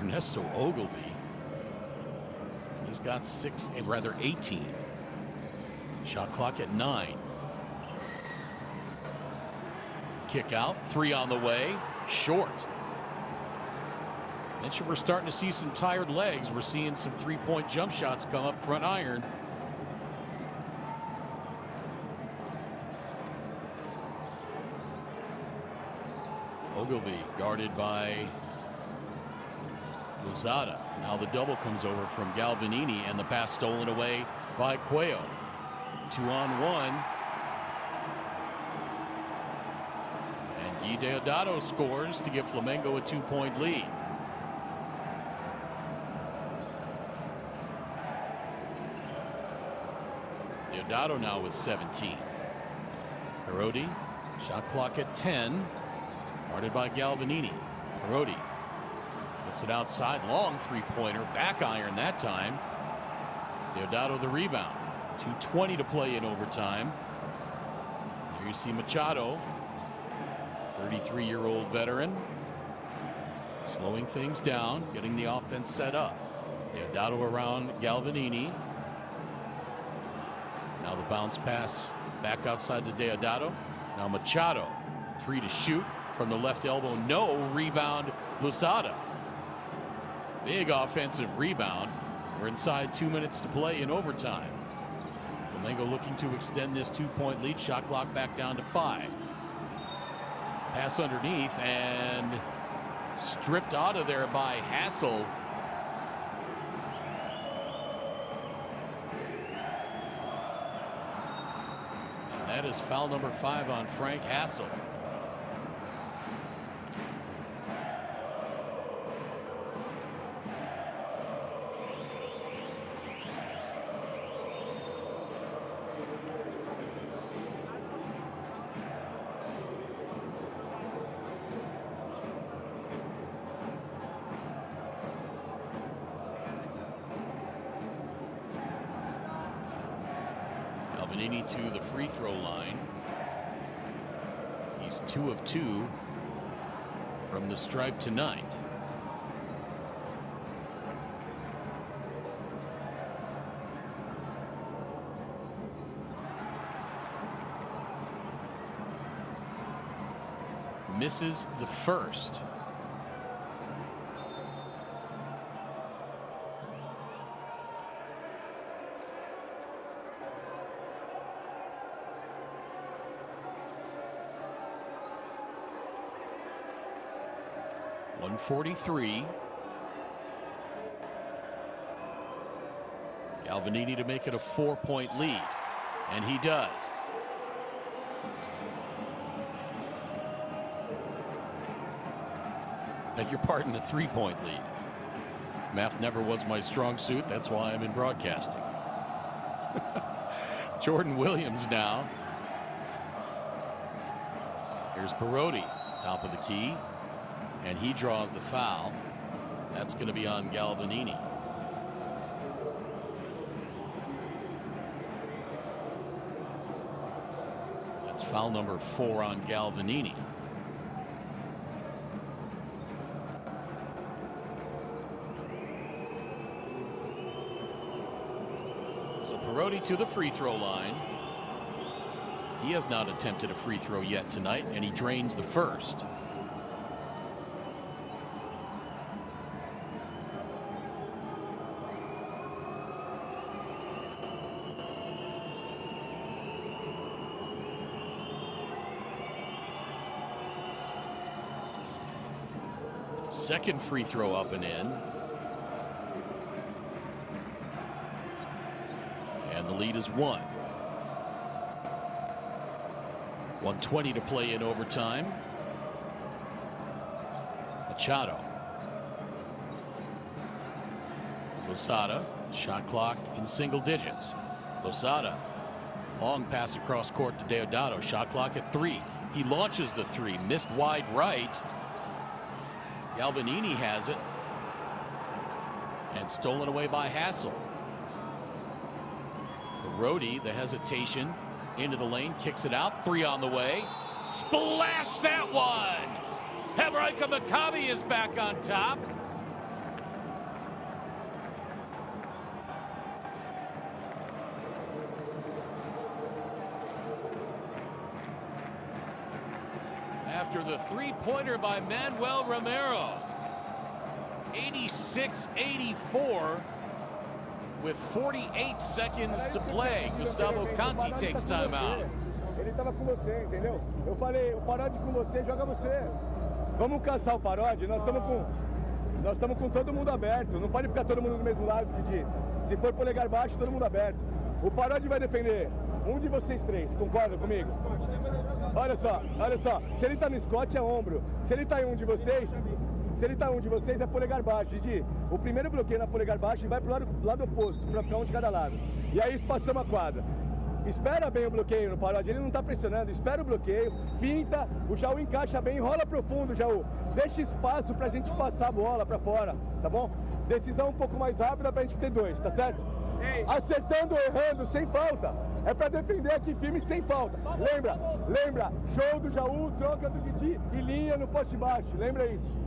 Ernesto Ogilvy. He's got 18. Shot clock at 9. Kick out. 3 on the way. Short. Mentioned we're starting to see some tired legs. We're seeing some three-point jump shots come up front iron. Ogilvy guarded by Lozada. Now the double comes over from Galvanini, and the pass stolen away by Cuello. 2-on-1. And Guy Deodato scores to give Flamengo a 2-point lead. Deodato now with 17. Herodi, shot clock at 10. Guarded by Galvanini. Brody gets it outside. Long three-pointer. Back iron that time. Deodato the rebound. 2:20 to play in overtime. Here you see Machado, 33-year-old veteran, slowing things down, getting the offense set up. Deodato around Galvanini. Now the bounce pass back outside to Deodato. Now Machado, 3 to shoot from the left elbow. No. Rebound Lusada. Big offensive rebound. We're inside 2 minutes to play in overtime. Flamengo looking to extend this 2-point lead. Shot clock back down to 5. Pass underneath and stripped out of there by Hassel. And that is foul number 5 on Frank Hassel. Galvanini to the free throw line. He's 2 of 2 from the stripe tonight. Misses the first. .143. Galvanini to make it a 4-point lead, and he does. Beg your pardon, a 3-point lead. Math never was my strong suit. That's why I'm in broadcasting. Jordan Williams now. Here's Parodi, top of the key. And he draws the foul. That's going to be on Galvanini. That's foul number 4 on Galvanini. So Parodi to the free throw line. He has not attempted a free throw yet tonight, and he drains the first. Second free throw up and in. And the lead is 1. 1:20 to play in overtime. Machado. Losada. Shot clock in single digits. Losada. Long pass across court to Deodato. Shot clock at 3. He launches the 3. Missed wide right. Galvanini has it. And stolen away by Hassel. Parodi, the hesitation. Into the lane, kicks it out. 3 on the way. Splash that one! Hebraica Macabi is back on top. After the three-pointer by Manuel Romero. 86-84 with 48 seconds to play. Gustavo Conti takes time out. Ele estava com você, entendeu? Eu falei, o Parodi com você, joga você. Vamos caçar o Parodi, nós estamos com todo mundo aberto. Não pode ficar todo mundo do mesmo lado, Didi. Se for polegar baixo, todo mundo aberto. O Parodi vai defender um de vocês 3, concorda comigo? Olha só, se ele tá no Scott é ombro. Se ele tá em um de vocês, é polegar baixo, Didi. O primeiro bloqueio na polegar baixo e vai pro lado oposto, para ficar um de cada lado. E aí espaçamos a quadra. espera bem o bloqueio no pallode, ele não está pressionando, espera o bloqueio, finta, o Jaú encaixa bem, rola profundo, Jaú. Deixa espaço pra gente passar a bola pra fora, tá bom? Decisão um pouco mais rápida pra gente ter 2, tá certo? Acertando ou errando, sem falta. É pra defender aqui firme sem falta. Lembra, show do Jaú, troca do Didi e linha no poste baixo, lembra isso.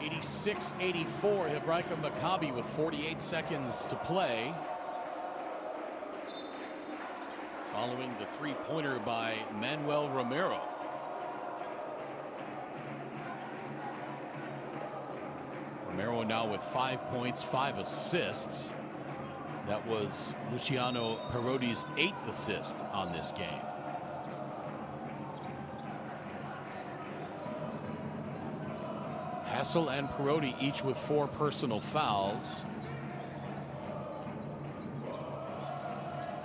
86-84, Hebraica Macabi with 48 seconds to play. Following the three-pointer by Manuel Romero. Romero now with 5 points, 5 assists. That was Luciano Perotti's 8th assist on this game. Hassel and Perotti each with 4 personal fouls.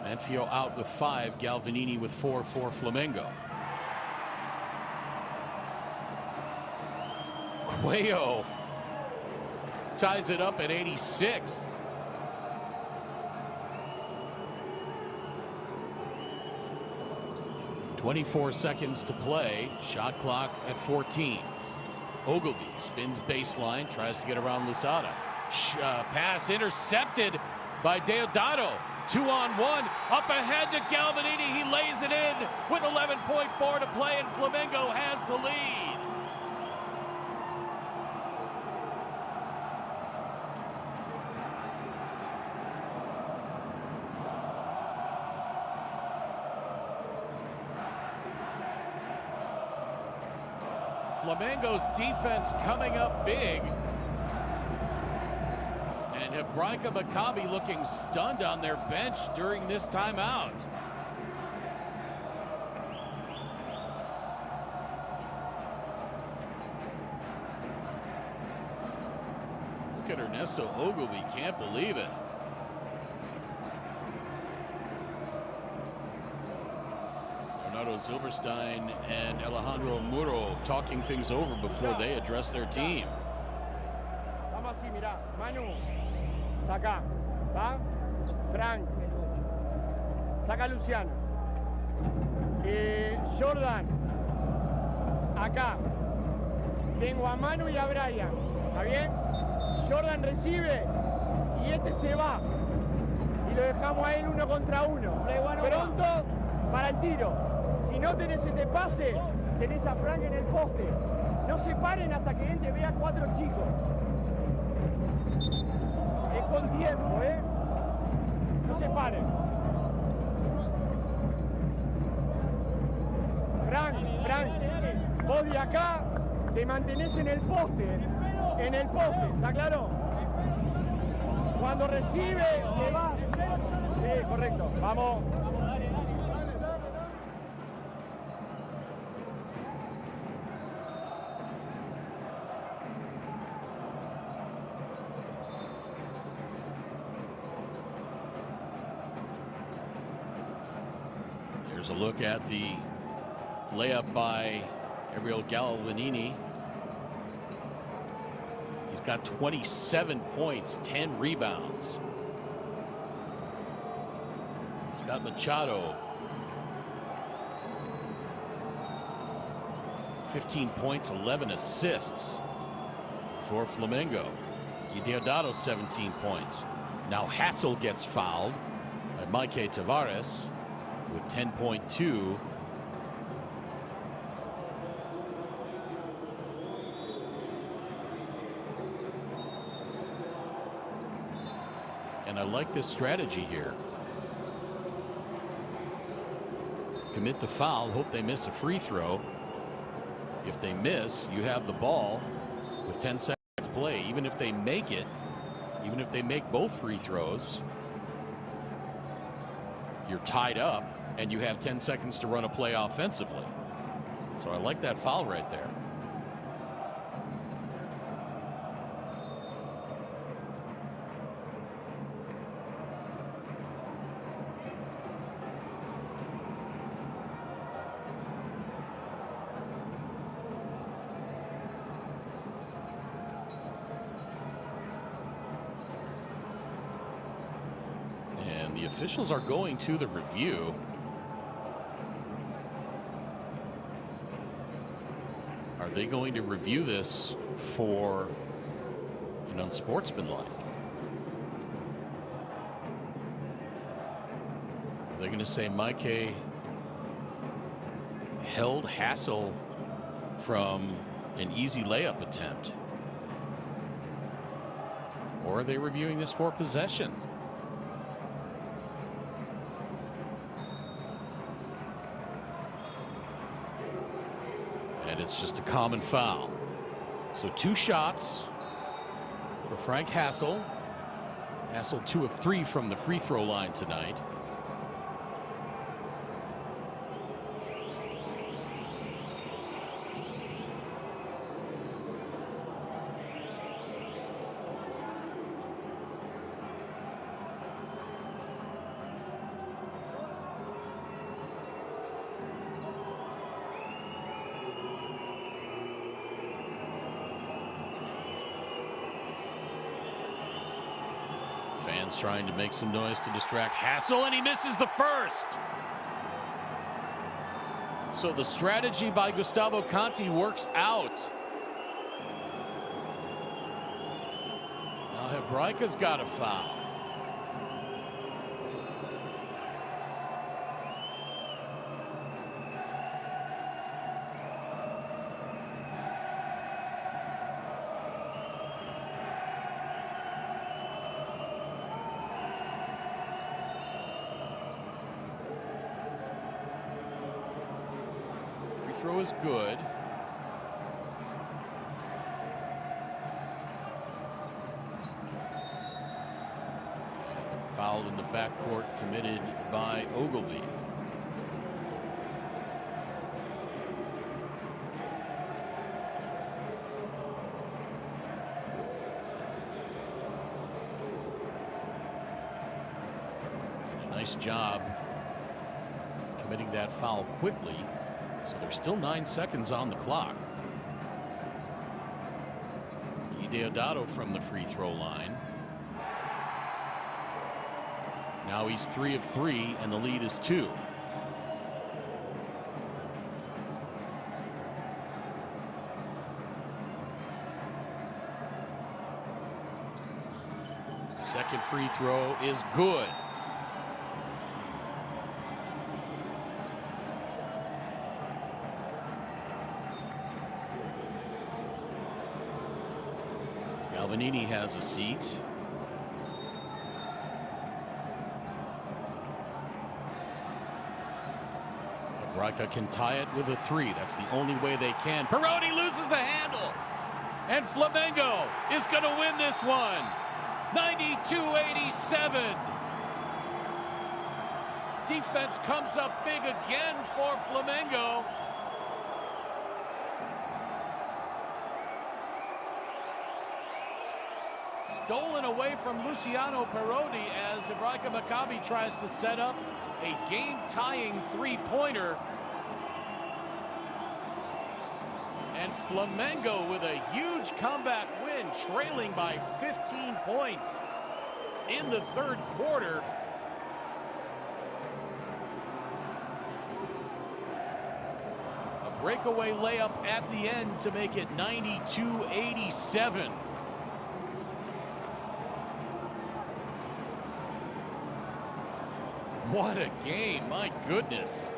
Manfio out with 5, Galvanini with 4 for Flamengo. Cuello ties it up at 86. "24 seconds to play, shot clock at 14. Ogilvy spins baseline, tries to get around Lusada. Pass intercepted by Deodato. 2-on-1, up ahead to Galvanini. He lays it in with 11.4 to play, and Flamengo has the lead. Flamengo's defense coming up big. And Hebraica Macabi looking stunned on their bench during this timeout. Look at Ernesto Ogilvy, can't believe it. Silverstein and Alejandro Muro talking things over before they address their team. Vamos así, mirá. Manu, saca. ¿Va? Frank. Saca Luciano. Jordan. Acá. Tengo a Manu y a Brian. ¿Está bien? Jordan recibe y este se va. Y lo dejamos a él 1 contra 1. Pronto para el tiro. Si no tenés este pase, tenés a Frank en el poste. No se paren hasta que él te vea 4 chicos. Es con tiempo, ¿eh? No se paren. Frank, vos de acá te mantenés en el poste. En el poste, ¿está claro? Cuando recibe, te vas. Sí, correcto. Vamos. Here's a look at the layup by Ariel Galvanini. He's got 27 points, 10 rebounds. Scott Machado, 15 points, 11 assists for Flamengo. Deodato, 17 points. Now Hassel gets fouled by Mike Tavares with 10.2. And I like this strategy here. Commit the foul, hope they miss a free throw. If they miss, you have the ball with 10 seconds to play. Even if they make it, even if they make both free throws, you're tied up and you have 10 seconds to run a play offensively. So I like that foul right there. And the officials are going to the review. Are they going to review this for an unsportsmanlike? They're going to say Mike held Hassel from an easy layup attempt? Or are they reviewing this for possession? And it's just a common foul. So 2 shots for Frank Hassel. Hassel 2 of 3 from the free throw line tonight. Fans trying to make some noise to distract Hassel, and he misses the first. So the strategy by Gustavo Conti works out. Now Hebraica's got a foul. Throw is good. Foul in the backcourt committed by Ogilvy. Nice job committing that foul quickly. So there's still 9 seconds on the clock. Guy Deodato from the free throw line. Now he's 3 of 3 and the lead is 2. Second free throw is good. Galvanini has a seat. Hebraica can tie it with a 3. That's the only way they can. Peroni loses the handle. And Flamengo is going to win this one. 92-87. Defense comes up big again for Flamengo. Stolen away from Luciano Peroni as Hebraica Macabi tries to set up a game-tying three-pointer. And Flamengo with a huge comeback win, trailing by 15 points in the third quarter. A breakaway layup at the end to make it 92-87. What a game, my goodness.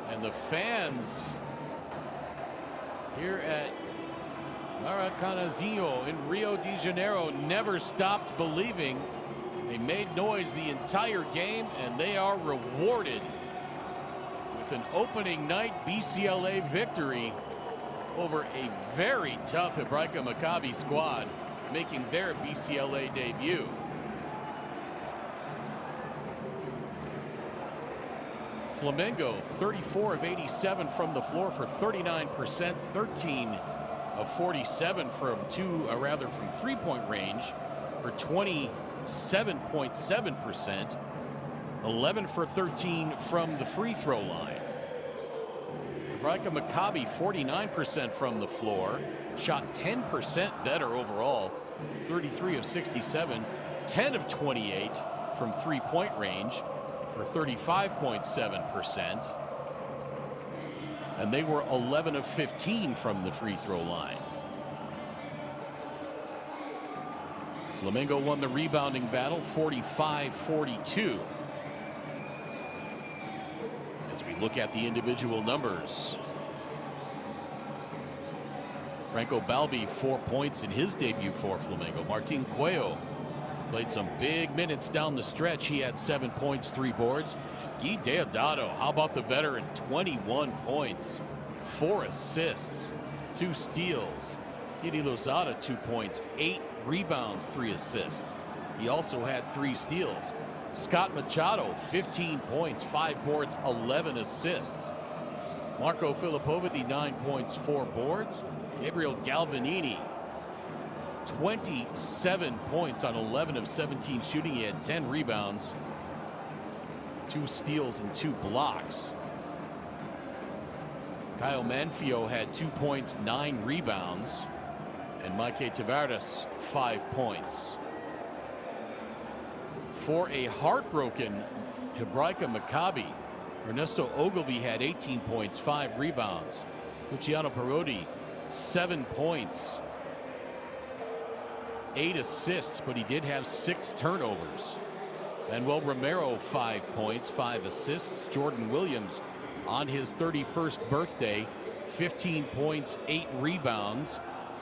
And the fans here at Maracanazinho in Rio de Janeiro never stopped believing. They made noise the entire game, and they are rewarded with an opening night BCLA victory over a very tough Hebraica Macabi squad, making their BCLA debut. Flamengo 34 of 87 from the floor for 39%, 13 of 47 from from three-point range for 27.7%, 11 for 13 from the free throw line. Hebraica Macabi 49% from the floor, shot 10% better overall 33 of 67, 10 of 28 from three-point range for 35.7%. And they were 11 of 15 from the free throw line. Flamengo won the rebounding battle 45-42. As we look at the individual numbers, Franco Balbi, 4 points in his debut for Flamengo. Martin Cuello played some big minutes down the stretch. He had 7 points, 3 boards. Guy Deodato, how about the veteran? 21 points, 4 assists, 2 steals. Didi Lozada, 2 points, 8 rebounds, 3 assists. He also had 3 steals. Scott Machado, 15 points, 5 boards, 11 assists. Marco Filippoviti, 9 points, 4 boards. Gabriel Galvanini, 27 points on 11 of 17 shooting. He had 10 rebounds, 2 steals, and 2 blocks. Kyle Manfio had 2 points, 9 rebounds. And Mike Tavares, 5 points. For a heartbroken Hebraica Macabi, Ernesto Ogilvy had 18 points, 5 rebounds. Luciano Parodi, 7 points, 8 assists, but he did have 6 turnovers. Manuel Romero, 5 points, 5 assists. Jordan Williams, on his 31st birthday, 15 points, 8 rebounds,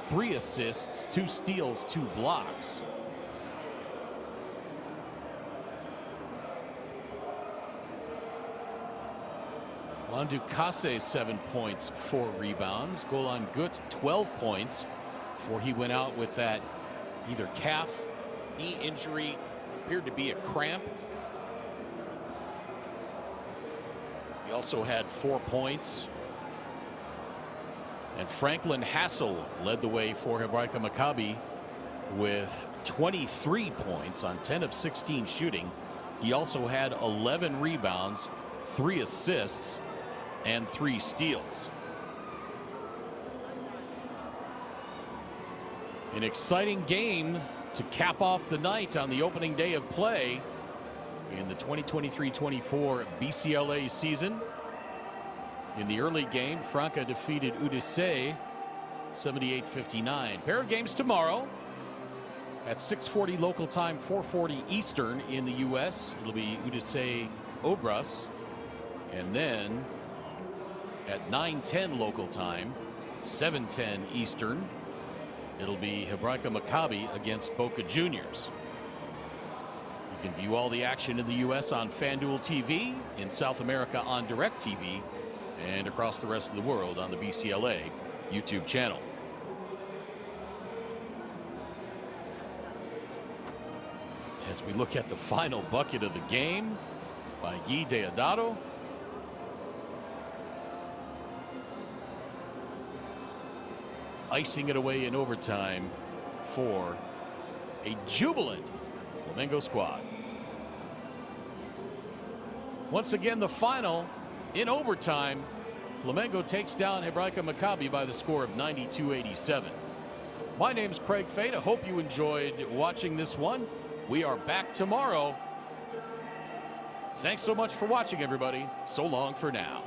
3 assists, 2 steals, 2 blocks. Juan Ducasse, 7 points, 4 rebounds. Golan Gut, 12 points, for he went out with that either calf, knee injury, appeared to be a cramp. He also had 4 points. And Franklin Hassel led the way for Hebraica Macabi with 23 points on 10 of 16 shooting. He also had 11 rebounds, 3 assists, and 3 steals. An exciting game to cap off the night on the opening day of play in the 2023-24 BCLA season. In the early game, Franca defeated UDC 78-59. Pair of games tomorrow at 6:40 local time, 4:40 Eastern in the U.S. It'll be UDC Obras. And then at 9:10 local time, 7:10 Eastern, it'll be Hebraica Macabi against Boca Juniors. You can view all the action in the U.S. on FanDuel TV, in South America on DirecTV, and across the rest of the world on the BCLA YouTube channel. As we look at the final bucket of the game by Guy Deodato. Icing it away in overtime for a jubilant Flamengo squad. Once again, the final in overtime. Flamengo takes down Hebraica Macabi by the score of 92-87. My name's Craig Fada. Hope you enjoyed watching this one. We are back tomorrow. Thanks so much for watching, everybody. So long for now.